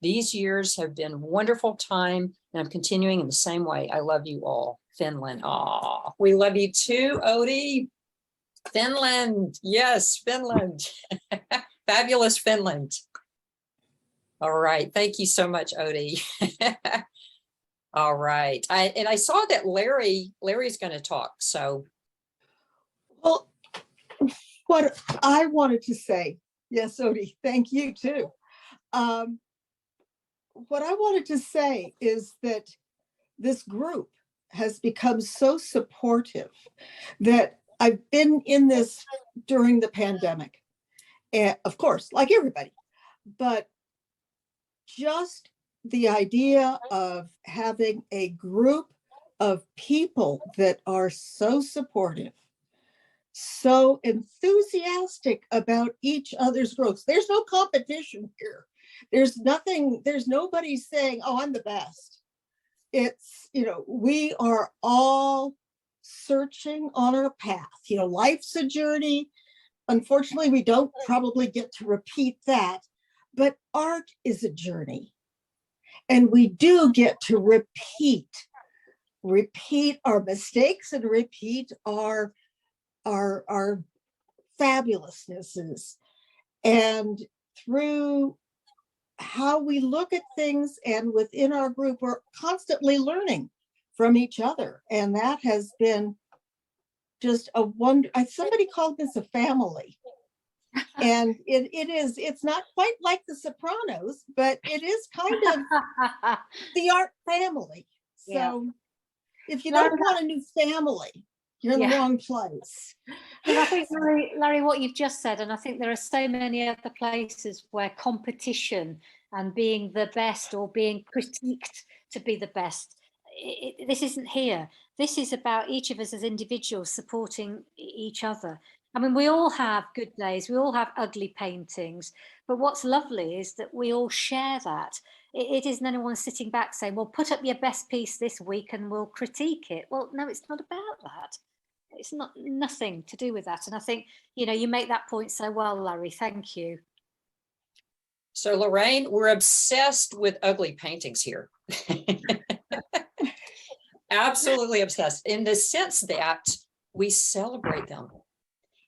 These years have been wonderful time, and I'm continuing in the same way. I love you all. Finland. Aw, we love you too, Odie. Finland. Yes, Finland. Fabulous Finland. All right. Thank you so much, Odie. All right. I saw that Larry's going to talk. So. Well, what I wanted to say, yes, Odie, thank you too. What I wanted to say is that this group has become so supportive that I've been in this during the pandemic, and of course, like everybody, but just the idea of having a group of people that are so supportive, so enthusiastic about each other's growth. There's no competition here. There's nobody saying, oh, I'm the best. It's, we are all searching on our path. Life's a journey. Unfortunately, we don't probably get to repeat that, but art is a journey. And we do get to repeat our mistakes and repeat our fabulousnesses. And through how we look at things and within our group, we're constantly learning from each other. And that has been just a wonder. Somebody called this a family. And it's not quite like The Sopranos, but it is kind of the art family. So yeah. If you don't want a new family, you're in the wrong place. And I think, Larry, what you've just said, and I think there are so many other places where competition and being the best or being critiqued to be the best, this isn't here. This is about each of us as individuals supporting each other. I mean, we all have good days, we all have ugly paintings, but what's lovely is that we all share that. It isn't anyone sitting back saying, well, put up your best piece this week and we'll critique it. Well, no, it's not about that. It's nothing to do with that. And I think, you make that point so well, Larry. Thank you. So Lorraine, we're obsessed with ugly paintings here. Absolutely obsessed in the sense that we celebrate them.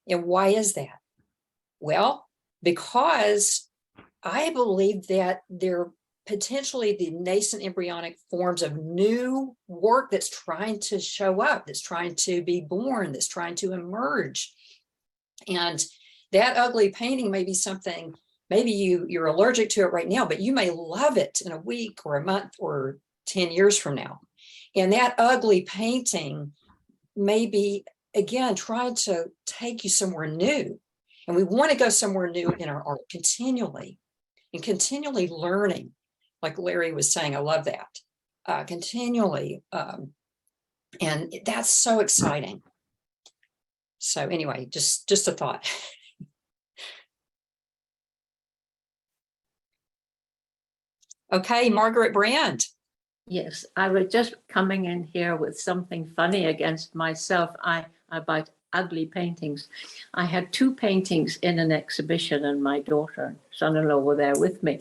And why is that? Well, because I believe that they're potentially the nascent embryonic forms of new work that's trying to show up, that's trying to be born, that's trying to emerge. And that ugly painting may be something, maybe you're allergic to it right now, but you may love it in a week or a month or 10 years from now. And that ugly painting may be, again, trying to take you somewhere new. And we want to go somewhere new in our art continually and continually learning. Like Larry was saying, I love that. Continually. And that's so exciting. So anyway, just a thought. Okay, Margaret Brand. Yes, I was just coming in here with something funny against myself. About ugly paintings. I had 2 paintings in an exhibition, and my daughter and son-in-law were there with me.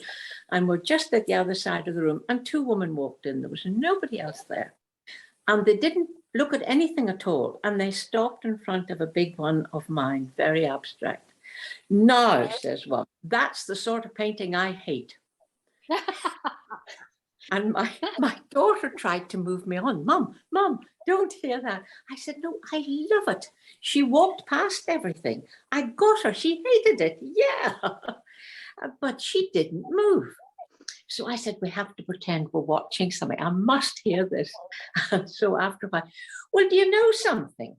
And we're just at the other side of the room, and 2 women walked in. There was nobody else there. And they didn't look at anything at all. And they stopped in front of a big one of mine, very abstract. Now, says one, that's the sort of painting I hate. And my daughter tried to move me on. Mom, don't hear that. I said, no, I love it. She walked past everything. I got her. She hated it. Yeah. But she didn't move. So I said, we have to pretend we're watching something. I must hear this. So after a while, well, do you know something?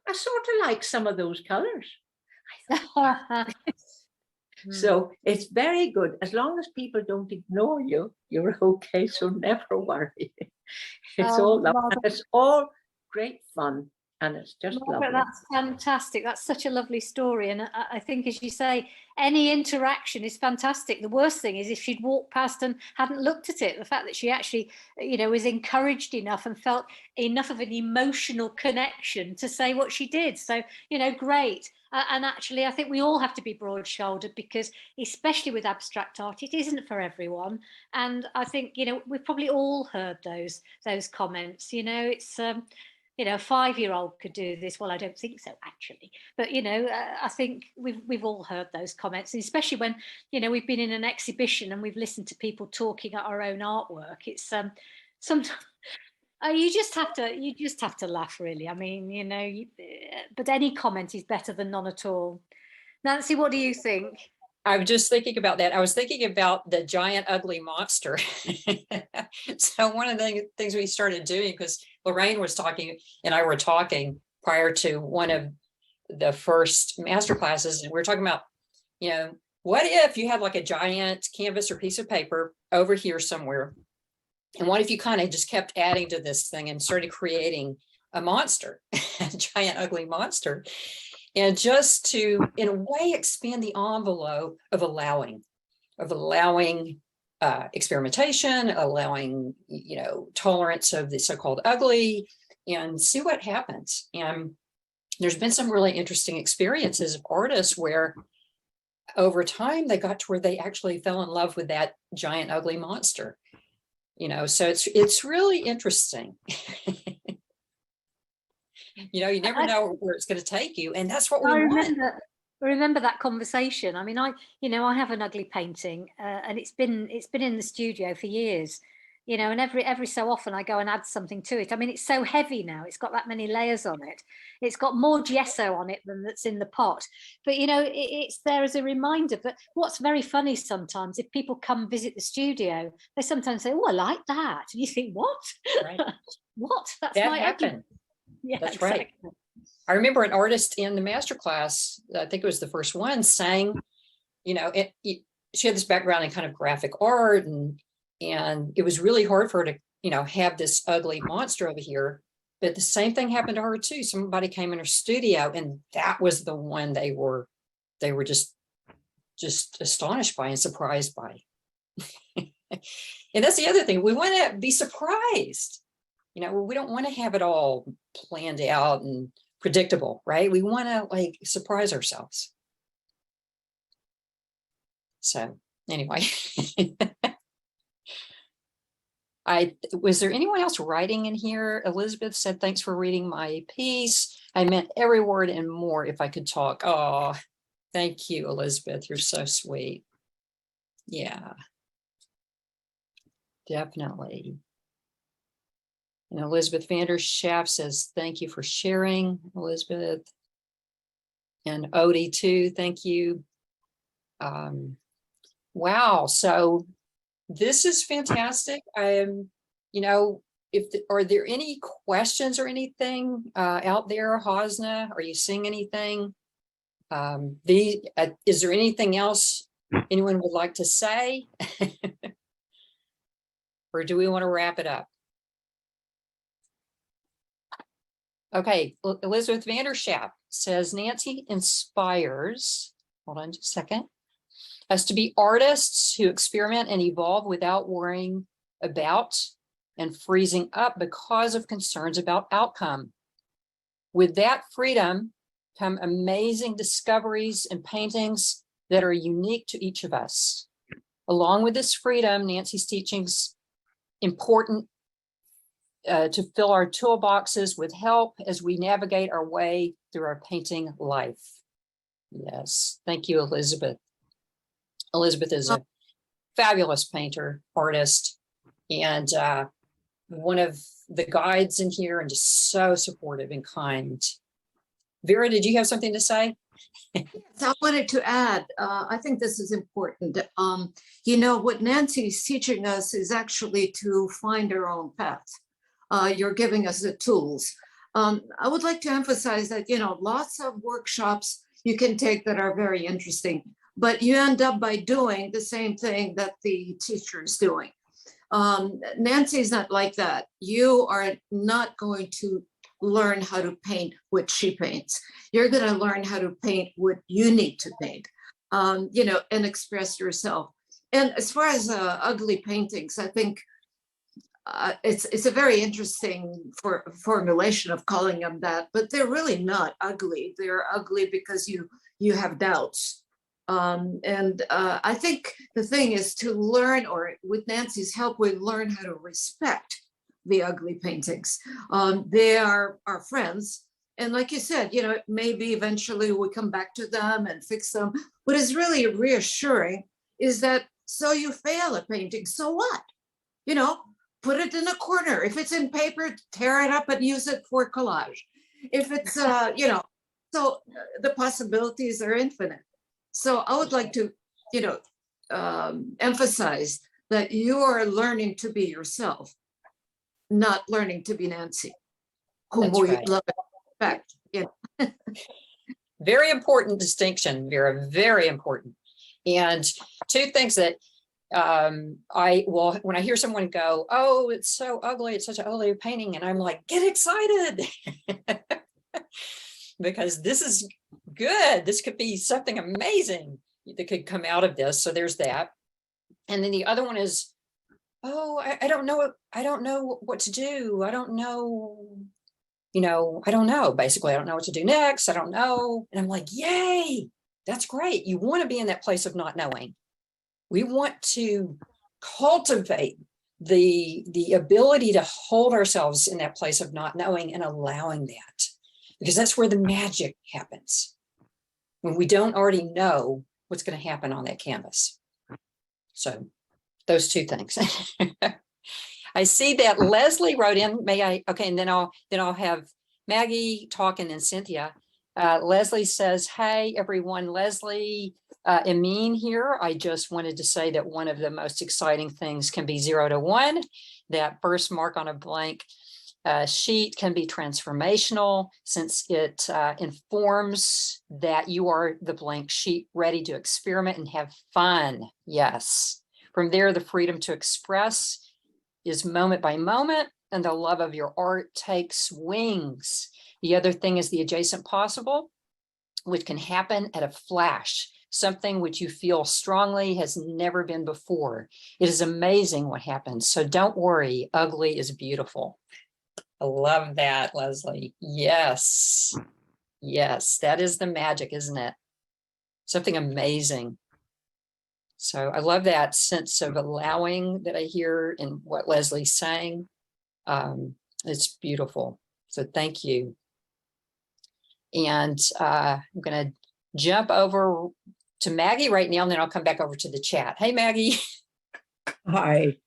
I sort of like some of those colors. I thought, So it's very good. As long as people don't ignore you, you're okay. So never worry. It's all love. And it's all great fun. And it's just Margaret, lovely. that's fantastic. That's such a lovely story. And I think, as you say, any interaction is fantastic. The worst thing is if she'd walked past and hadn't looked at it. The fact that she actually, was encouraged enough and felt enough of an emotional connection to say what she did. So, great. And actually, I think we all have to be broad-shouldered, because especially with abstract art, it isn't for everyone. And I think, we've probably all heard those comments. It's a 5-year-old could do this. Well, I don't think so, actually. But, I think we've all heard those comments, and especially when, we've been in an exhibition and we've listened to people talking at our own artwork. It's sometimes you just have to laugh, really. I mean, but any comment is better than none at all. Nancy, what do you think? I was just thinking about that. I was thinking about the giant ugly monster. So one of the things we started doing, because Lorraine was talking and I were talking prior to one of the first master classes, and we were talking about, what if you had like a giant canvas or piece of paper over here somewhere, and what if you kind of just kept adding to this thing and started creating a monster, a giant ugly monster, and just to, in a way, expand the envelope of allowing experimentation, allowing, tolerance of the so-called ugly, and see what happens. And there's been some really interesting experiences of artists where over time they got to where they actually fell in love with that giant ugly monster. So it's really interesting. You never know where it's going to take you, and that's what we want. I remember that conversation. I mean, I have an ugly painting, and it's been in the studio for years, and every so often I go and add something to it. I mean, it's so heavy now; it's got that many layers on it. It's got more gesso on it than that's in the pot. But it's there as a reminder. But what's very funny sometimes, if people come visit the studio, they sometimes say, "Oh, I like that," and you think, "What? Right. What? That's That my happened." ugly. Yeah, that's exactly. right. I remember an artist in the masterclass, I think it was the first one, saying, she had this background in kind of graphic art, and it was really hard for her to, have this ugly monster over here. But the same thing happened to her too. Somebody came in her studio, and that was the one they were just astonished by and surprised by. And that's the other thing. We want to be surprised. We don't want to have it all planned out and predictable, right? We want to surprise ourselves. So anyway, was there anyone else writing in here? Elizabeth said, "Thanks for reading my piece. I meant every word and more if I could talk." Oh, thank you, Elizabeth. You're so sweet. Yeah, definitely. And Elizabeth Vanderschaft says, "Thank you for sharing," Elizabeth. And Odie too, thank you. Wow, so this is fantastic. Are there any questions or anything out there, Hosna? Are you seeing anything? Is there anything else anyone would like to say? Or do we want to wrap it up? Okay, Elizabeth Vanderschaft says, "Nancy inspires," hold on just a second, "us to be artists who experiment and evolve without worrying about and freezing up because of concerns about outcome. With that freedom come amazing discoveries and paintings that are unique to each of us. Along with this freedom, Nancy's teachings important to fill our toolboxes with help as we navigate our way through our painting life." Yes, thank you, Elizabeth. Elizabeth is a fabulous painter, artist, and one of the guides in here, and just so supportive and kind. Vera, did you have something to say? Yes, I wanted to add, I think this is important. What Nancy's teaching us is actually to find our own path. You're giving us the tools. I would like to emphasize that, lots of workshops you can take that are very interesting, but you end up by doing the same thing that the teacher is doing. Nancy's not like that. You are not going to learn how to paint what she paints. You're going to learn how to paint what you need to paint, you know, and express yourself. And as far as ugly paintings, I think it's a very interesting formulation of calling them that, but they're really not ugly. They're ugly because you have doubts. I think the thing is to learn, or with Nancy's help, we learn how to respect the ugly paintings. They are our friends. And like you said, you know, maybe eventually we come back to them and fix them. What is really reassuring is that, so you fail at painting, so what? You know, put it in a corner. If it's in paper, tear it up and use it for collage. If it's, you know, so the possibilities are infinite. So I would like to, you know, emphasize that you are learning to be yourself, not learning to be Nancy, whom we love and respect. Yeah. Very important distinction, Vera, very important. And two things that when I hear someone go, oh, it's so ugly, it's such an ugly painting, and I'm like, get excited. Because this is good. This could be something amazing that could come out of this. So there's that. And then the other one is, oh, I don't know. I don't know what to do. I don't know. You know, I don't know. Basically, I don't know what to do next. I don't know. And I'm like, yay, that's great. You want to be in that place of not knowing. We want to cultivate the ability to hold ourselves in that place of not knowing and allowing that. Because that's where the magic happens, when we don't already know what's going to happen on that canvas. So those two things. I see that Leslie wrote in, may I, okay, and then I'll have Maggie talk and then Cynthia. Leslie says, hey, everyone, Leslie Emin here. I just wanted to say that one of the most exciting things can be 0 to 1. That first mark on a blank sheet can be transformational, since it informs that you are the blank sheet ready to experiment and have fun. Yes. From there, the freedom to express is moment by moment, and the love of your art takes wings. The other thing is the adjacent possible, which can happen at a flash, something which you feel strongly has never been before. It is amazing what happens. So don't worry, ugly is beautiful. I love that, Leslie. Yes. Yes, that is the magic, isn't it? Something amazing. So I love that sense of allowing that I hear in what Leslie's saying. It's beautiful. So thank you. And I'm going to jump over to Maggie right now, and then I'll come back over to the chat. Hey, Maggie. Hi.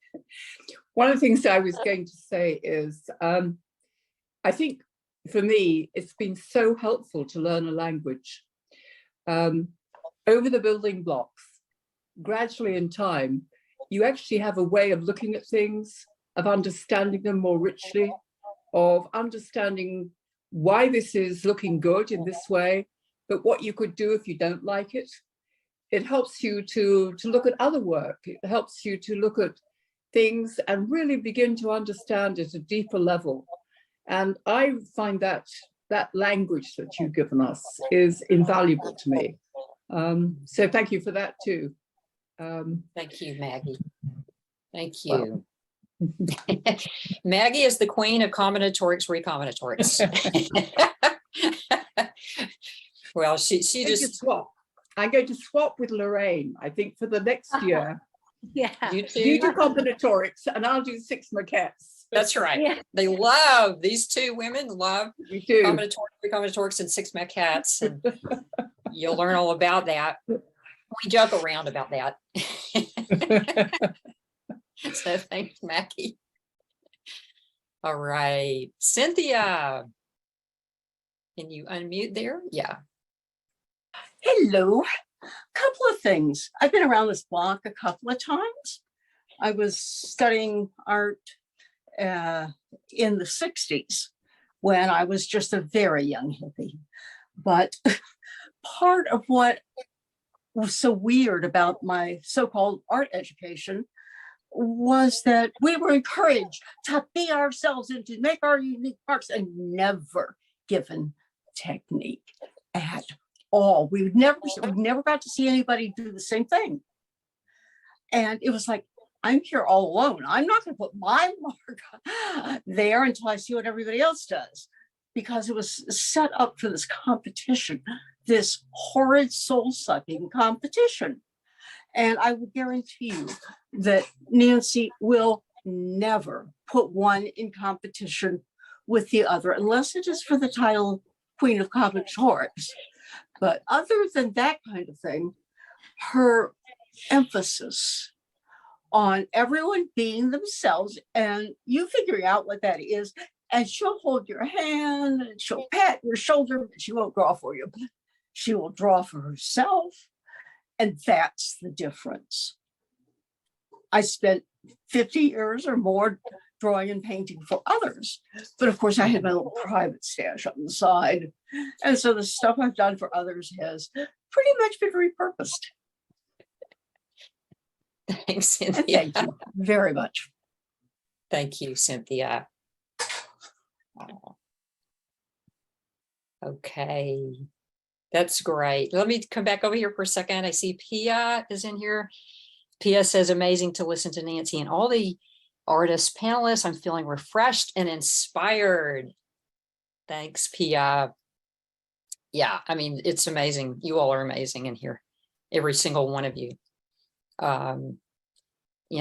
One of the things I was going to say is, I think for me, it's been so helpful to learn a language. Over the building blocks, gradually in time, you actually have a way of looking at things, of understanding them more richly, of understanding why this is looking good in this way, but what you could do if you don't like it. It helps you to look at other work. It helps you to look at things and really begin to understand at a deeper level. And I find that language that you've given us is invaluable to me. So thank you for that too. Thank you, Maggie. Thank you. Well. Maggie is the queen of combinatorics, recombinatorics. Well, she just swap. I'm going to swap with Lorraine, I think, for the next year. Yeah. You do combinatorics and I'll do 6 maquettes. That's right. Yeah. They love, these two women love combinatorics and 6 maquettes, and you'll learn all about that. We joke around about that. So thanks, Maggie. All right, Cynthia, can you unmute there? Yeah. Hello. A couple of things. I've been around this block a couple of times. I was studying art in the 60s when I was just a very young hippie. But part of what was so weird about my so-called art education was that we were encouraged to be ourselves and to make our unique marks and never given technique at all. We never got to see anybody do the same thing. And it was like, I'm here all alone. I'm not going to put my mark there until I see what everybody else does, because it was set up for this competition, this horrid soul-sucking competition. And I would guarantee you that Nancy will never put one in competition with the other, unless it is for the title Queen of Combinatorics. But other than that kind of thing, her emphasis on everyone being themselves and you figuring out what that is, and she'll hold your hand and she'll pat your shoulder, but she won't draw for you. She will draw for herself. And that's the difference. I spent 50 years or more drawing and painting for others. But of course, I had my little private stash on the side. And so the stuff I've done for others has pretty much been repurposed. Thanks, Cynthia. And thank you very much. Thank you, Cynthia. Okay, that's great. Let me come back over here for a second. I see Pia is in here. Pia says, amazing to listen to Nancy and all the artists panelists. I'm feeling refreshed and inspired. Thanks, Pia. Yeah, I mean, it's amazing. You all are amazing in here, every single one of you. And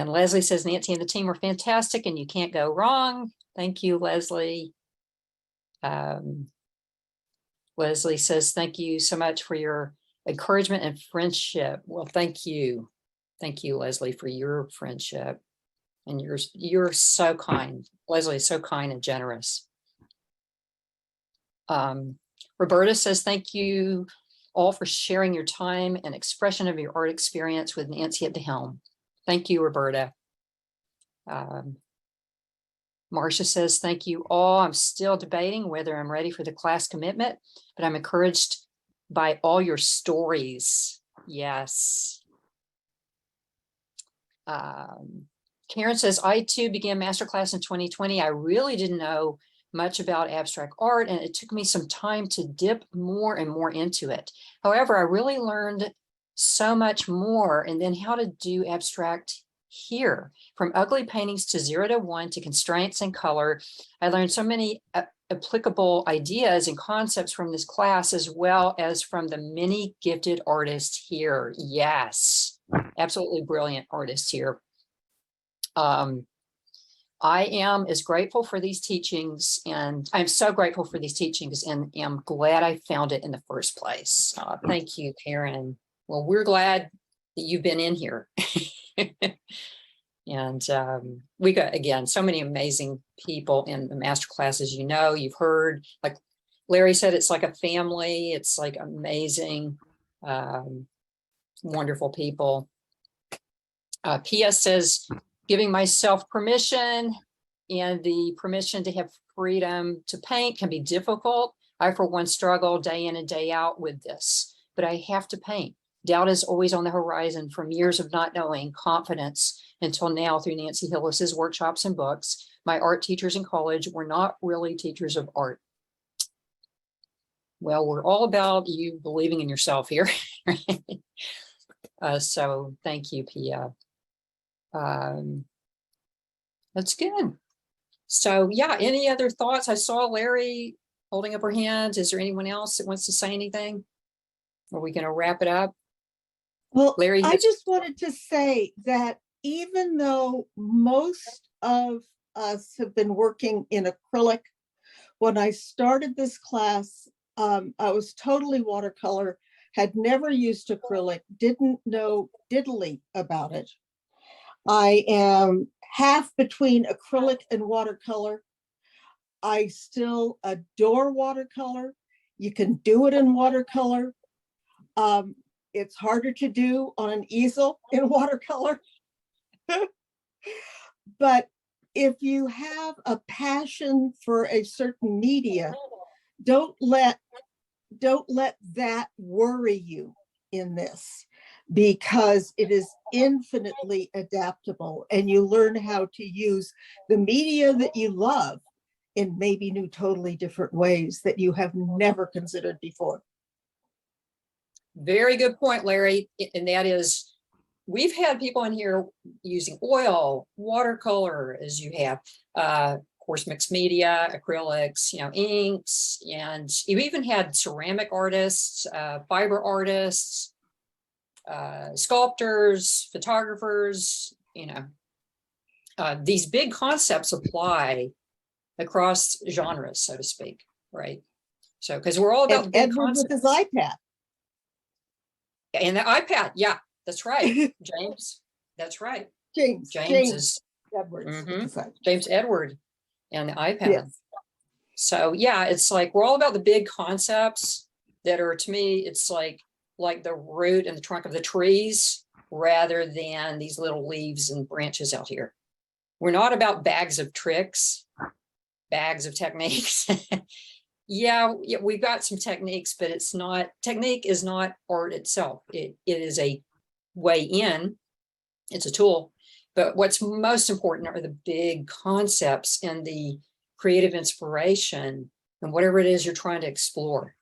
Leslie says, Nancy and the team are fantastic and you can't go wrong. Thank you, Leslie. Leslie says, thank you so much for your encouragement and friendship. Well, thank you. Thank you, Leslie, for your friendship. And you're so kind. Leslie is so kind and generous. Roberta says, thank you all for sharing your time and expression of your art experience with Nancy at the helm. Thank you, Roberta. Marcia says, thank you all. I'm still debating whether I'm ready for the class commitment, but I'm encouraged by all your stories. Yes. Karen says, I too began Masterclass in 2020. I really didn't know much about abstract art, and it took me some time to dip more and more into it. However, I really learned so much more, and then how to do abstract here, from ugly paintings to 0 to 1 to constraints and color. I learned so many applicable ideas and concepts from this class, as well as from the many gifted artists here. Yes, absolutely brilliant artists here. I am as grateful for these teachings, and I'm so grateful for these teachings and am glad I found it in the first place. Thank you, Karen. Well, we're glad that you've been in here. And we got, again, so many amazing people in the master classes. You know, you've heard, like Larry said, it's like a family. It's like amazing, wonderful people. P.S. says, giving myself permission and the permission to have freedom to paint can be difficult. I, for one, struggle day in and day out with this, but I have to paint. Doubt is always on the horizon from years of not knowing, confidence until now through Nancy Hillis's workshops and books. My art teachers in college were not really teachers of art. Well, we're all about you believing in yourself here. So thank you, Pia. That's good. So yeah, any other thoughts? I saw Larry holding up her hand. Is there anyone else that wants to say anything? Are we going to wrap it up? Well, Larry, I just wanted to say that even though most of us have been working in acrylic, when I started this class, I was totally watercolor, had never used acrylic, didn't know diddly about it. I am half between acrylic and watercolor. I still adore watercolor. You can do it in watercolor. It's harder to do on an easel in watercolor. But if you have a passion for a certain media, don't let that worry you in this. because it is infinitely adaptable and you learn how to use the media that you love in maybe new, totally different ways that you have never considered before. Very good point, Larry. And that is, we've had people in here using oil, watercolor, as you have, of course, mixed media, acrylics, inks, and you even had ceramic artists, fiber artists, sculptors, photographers, these big concepts apply across genres, so to speak, right? So, because we're all about And big Edward concepts. with his iPad. And the iPad, yeah, that's right. James, that's right. James is Edwards. James Edward and the iPad. Yes. So yeah, it's like we're all about the big concepts that are, to me, it's like the root and the trunk of the trees rather than these little leaves and branches out here. We're not about bags of tricks, bags of techniques. Yeah, we've got some techniques, but technique is not art itself. It is a way in, it's a tool. But what's most important are the big concepts and the creative inspiration and whatever it is you're trying to explore.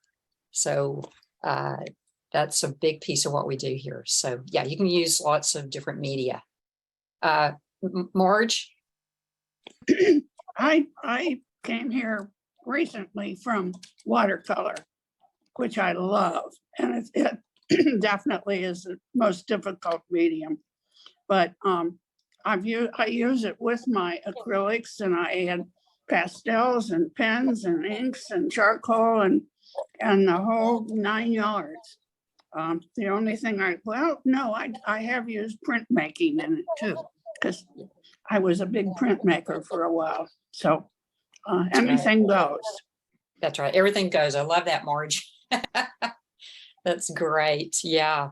So that's a big piece of what we do here. So yeah, you can use lots of different media. Marge? I came here recently from watercolor, which I love, and it definitely is the most difficult medium. But I use it with my acrylics, and I add pastels and pens and inks and charcoal and the whole 9 yards. The only thing I have used printmaking in it too, because I was a big printmaker for a while. So anything goes. That's right. Everything goes. I love that, Marge. That's great. Yeah.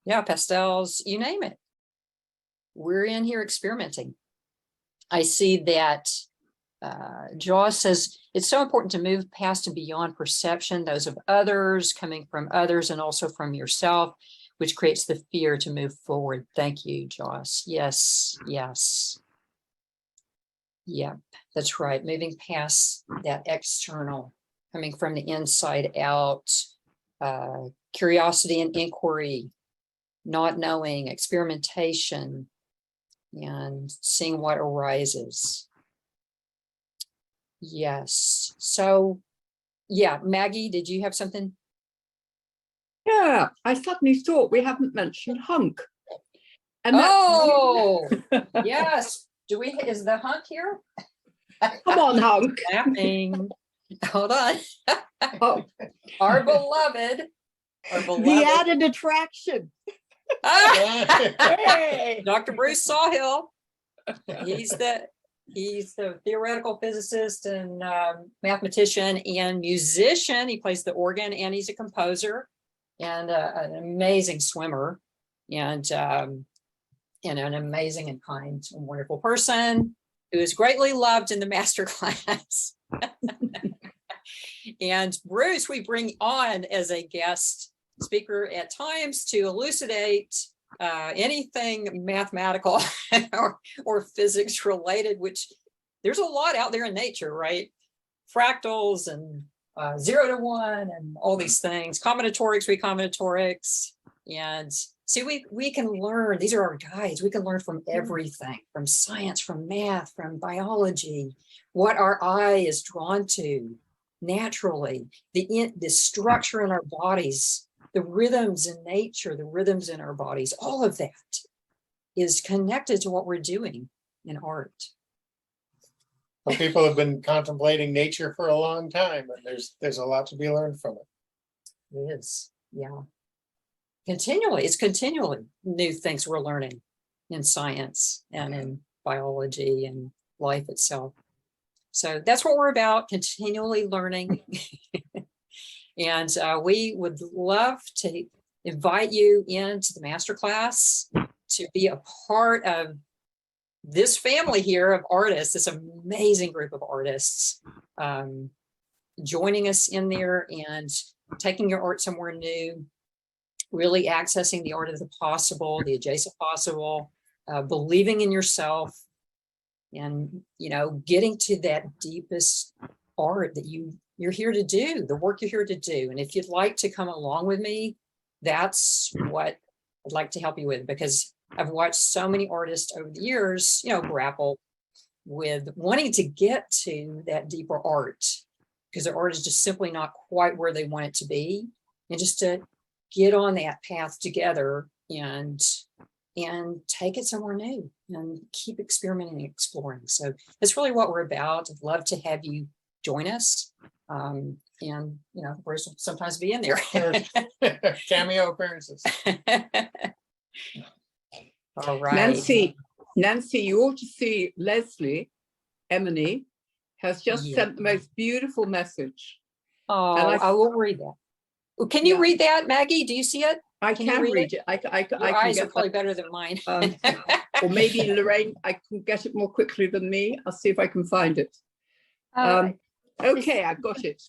Yeah. Pastels, you name it. We're in here experimenting. I see that Joss says it's so important to move past and beyond perception, those of others, coming from others, and also from yourself, which creates the fear to move forward. Thank you, Joss. Yes. Yes. Yep, that's right. Moving past that external, coming from the inside out, curiosity and inquiry, not knowing, experimentation, and seeing what arises. Yes. So, yeah, Maggie, did you have something? Yeah, I suddenly thought we haven't mentioned hunk. And Yes. Is the hunk here? Come on, hunk. Laughing. Hold on. Oh. Our beloved. The added attraction. Hey. Dr. Bruce Sawhill. He's the theoretical physicist and mathematician and musician. He plays the organ and he's a composer and an amazing swimmer and an amazing and kind and wonderful person who is greatly loved in the Masterclass. And Bruce, we bring on as a guest speaker at times to elucidate anything mathematical or physics related, which there's a lot out there in nature, right? Fractals and 0 to 1 and all these things, combinatorics, recombinatorics. And see, we can learn, these are our guides. We can learn from everything, from science, from math, from biology, what our eye is drawn to naturally, the structure in our bodies, the rhythms in nature, the rhythms in our bodies, all of that is connected to what we're doing in art. Well, people have been contemplating nature for a long time, and there's a lot to be learned from it. It is, yeah. It's continually new things we're learning in science and in biology and life itself. So that's what we're about, continually learning. And we would love to invite you into the masterclass to be a part of this family here of artists, this amazing group of artists, joining us in there and taking your art somewhere new. really accessing the art of the possible, the adjacent possible, believing in yourself, and, you know, getting to that deepest art that you're here to do, the work you're here to do. And if you'd like to come along with me, that's what I'd like to help you with, because I've watched so many artists over the years, you know, grapple with wanting to get to that deeper art, because their art is just simply not quite where they want it to be. And just to get on that path together and take it somewhere new and keep experimenting and exploring. So that's really what we're about. I'd love to have you join us. And, you know, we're sometimes be in there. Cameo appearances. All right. Nancy, you ought to see Leslie, Emily, has just sent the most beautiful message. Oh, I will read that. Well, can you read that, Maggie? Do you see it? I can read it. I Your eyes are probably better than mine. Or maybe Lorraine, I can get it more quickly than me. I'll see if I can find it. Okay, I've got it.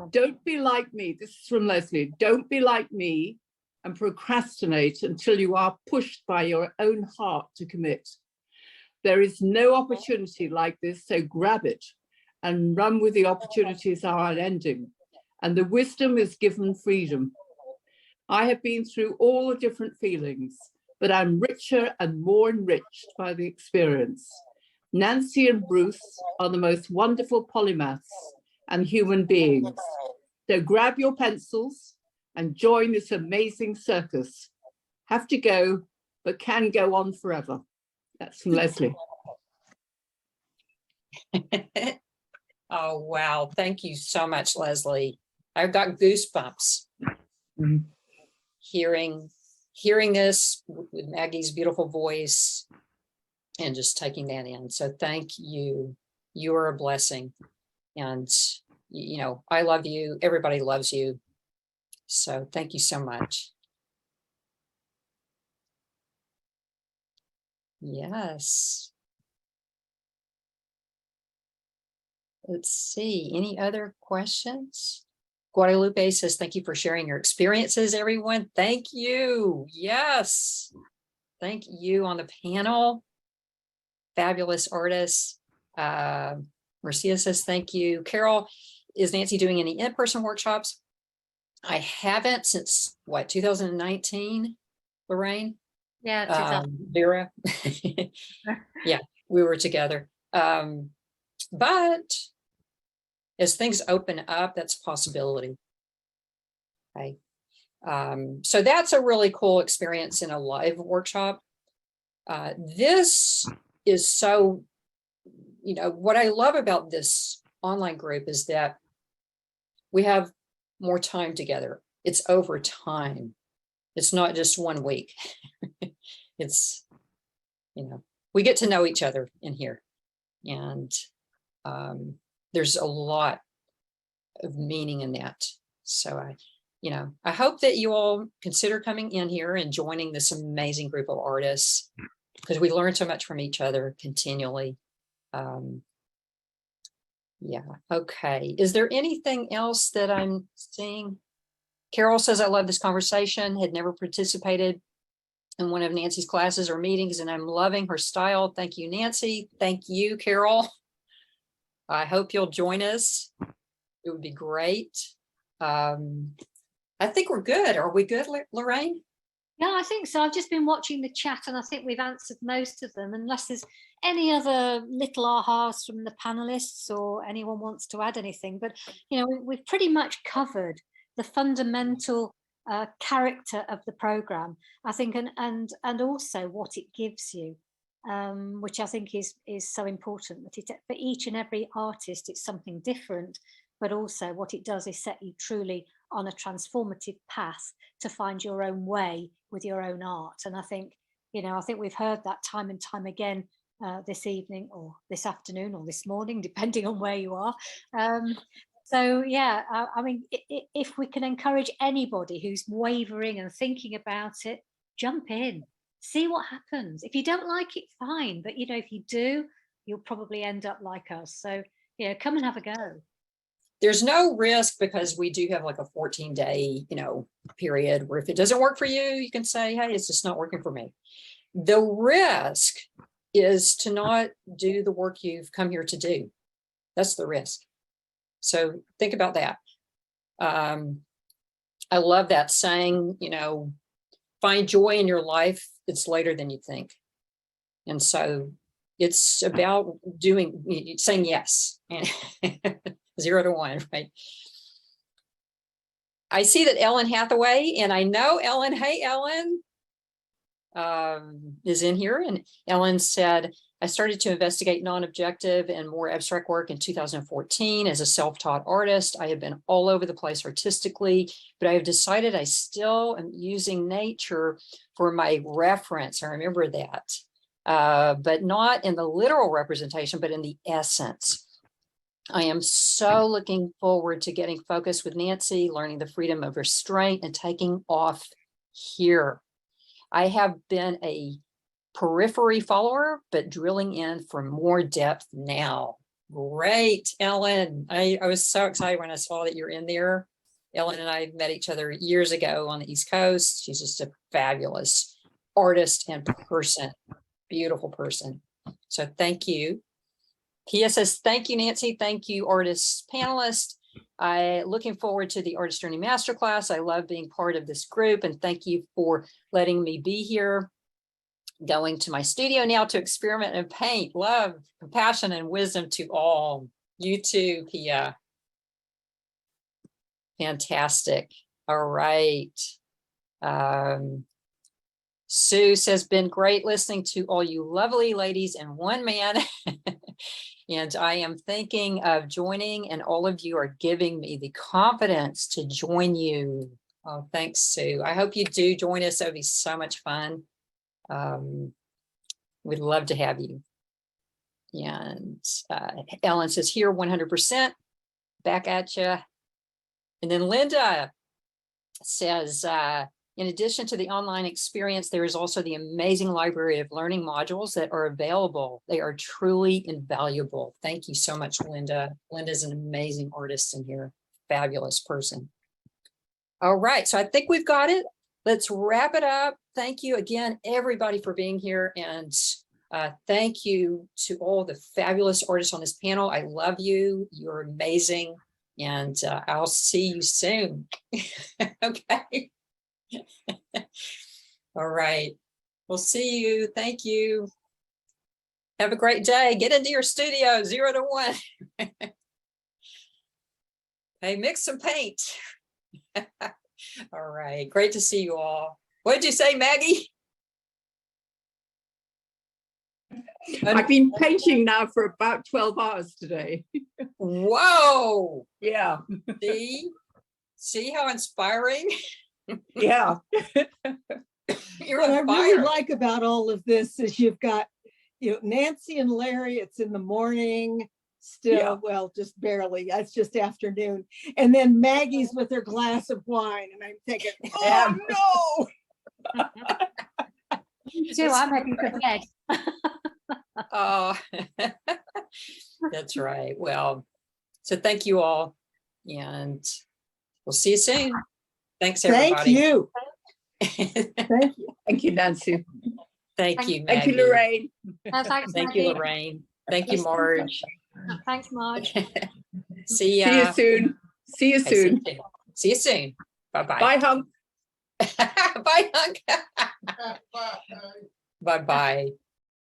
Don't be like me. This is from Leslie. Don't be like me and procrastinate until you are pushed by your own heart to commit. There is no opportunity like this, so grab it and run with the opportunities are unending. And the wisdom is given freedom. I have been through all the different feelings, but I'm richer and more enriched by the experience. Nancy and Bruce are the most wonderful polymaths and human beings. So grab your pencils and join this amazing circus. Have to go, but can go on forever. That's from Leslie. Oh, wow. Thank you so much, Leslie. I've got goosebumps hearing this with Maggie's beautiful voice and just taking that in. So thank you. You're a blessing. And, you know, I love you. Everybody loves you. So thank you so much. Yes. Let's see, any other questions? Guadalupe says, thank you for sharing your experiences, everyone. Thank you. Yes. Thank you on the panel. Fabulous artists. Marcia says, thank you. Carol, is Nancy doing any in-person workshops? I haven't since, what, 2019, Lorraine? Yeah, Vera. Yeah, we were together. But as things open up, that's a possibility. Okay. So that's a really cool experience in a live workshop. This is so, you know, what I love about this online group is that we have more time together. It's over time. It's not just 1 week. It's, you know, we get to know each other in here. And there's a lot of meaning in that. So I hope that you all consider coming in here and joining this amazing group of artists, because we learn so much from each other continually. Yeah. Okay. Is there anything else that I'm seeing? Carol says, I love this conversation, had never participated in one of Nancy's classes or meetings, and I'm loving her style. Thank you, Nancy. Thank you, Carol. I hope you'll join us. It would be great. I think we're good. Are we good, Lorraine? Yeah, I think so. I've just been watching the chat and I think we've answered most of them, unless there's any other little ahas from the panelists or anyone wants to add anything. But, you know, we've pretty much covered the fundamental character of the program, I think, and also what it gives you, which I think is so important. That for each and every artist, it's something different, but also what it does is set you truly on a transformative path to find your own way with your own art. And I think, you know, I think we've heard that time and time again this evening or this afternoon or this morning, depending on where you are. So, yeah, I mean, if we can encourage anybody who's wavering and thinking about it, jump in, see what happens. If you don't like it, fine. But, you know, if you do, you'll probably end up like us. So, you know, come and have a go. there's no risk because we do have like a 14-day, period where if it doesn't work for you, you can say, hey, it's just not working for me. The risk is to not do the work you've come here to do. That's the risk. So think about that. I love that saying, find joy in your life. It's later than you think. And so it's about saying yes. 0 to 1, right? I see that Ellen Hathaway, and I know Ellen, hey, Ellen, is in here. And Ellen said, I started to investigate non-objective and more abstract work in 2014 as a self-taught artist. I have been all over the place artistically, but I have decided I still am using nature for my reference. I remember that, but not in the literal representation, but in the essence. I am so looking forward to getting focused with Nancy, learning the freedom of restraint and taking off here. I have been a periphery follower, but drilling in for more depth now. Great, Ellen. I was so excited when I saw that you're in there. Ellen and I met each other years ago on the East Coast. She's just a fabulous artist and person, beautiful person. So thank you. Kia says, thank you, Nancy. Thank you, artist panelist. Looking forward to the Artist Journey Masterclass. I love being part of this group, and thank you for letting me be here. Going to my studio now to experiment and paint. Love, compassion, and wisdom to all. You too, Kia. Fantastic. All right. Sue says, been great listening to all you lovely ladies and one man. And I am thinking of joining, and all of you are giving me the confidence to join you. Oh, thanks, Sue. I hope you do join us. That would be so much fun. We'd love to have you. And Ellen says, here 100%, back at you. And then Linda says, in addition to the online experience, there is also the amazing library of learning modules that are available. They are truly invaluable. Thank you so much, Linda. Linda's an amazing artist in here. Fabulous person. All right, so I think we've got it. Let's wrap it up. Thank you again, everybody, for being here. And thank you to all the fabulous artists on this panel. I love you. You're amazing. And I'll see you soon. Okay. All right. We'll see you. Thank you. Have a great day. Get into your studio, 0 to 1. Hey, mix some paint. All right. Great to see you all. What did you say, Maggie? I've been painting now for about 12 hours today. Whoa. Yeah. See how inspiring? Yeah. What I really like about all of this is you've got, Nancy and Larry, it's in the morning still, Yeah. well, just barely, it's just afternoon. And then Maggie's with her glass of wine, and I'm thinking, oh no. So I'm heading to bed. Oh, that's right. Well, so thank you all, and we'll see you soon. Thanks, everybody. Thank you. Thank you. Thank you, Nancy. Thank you, Maggie. Thank you, Lorraine. Thanks, Thank you, Maggie. Lorraine. Thank you, Marge. Thanks, Marge. See ya. See you soon. See you Okay, soon. See you soon. Bye-bye. Bye, hunk. Bye, Hunk. Bye-bye.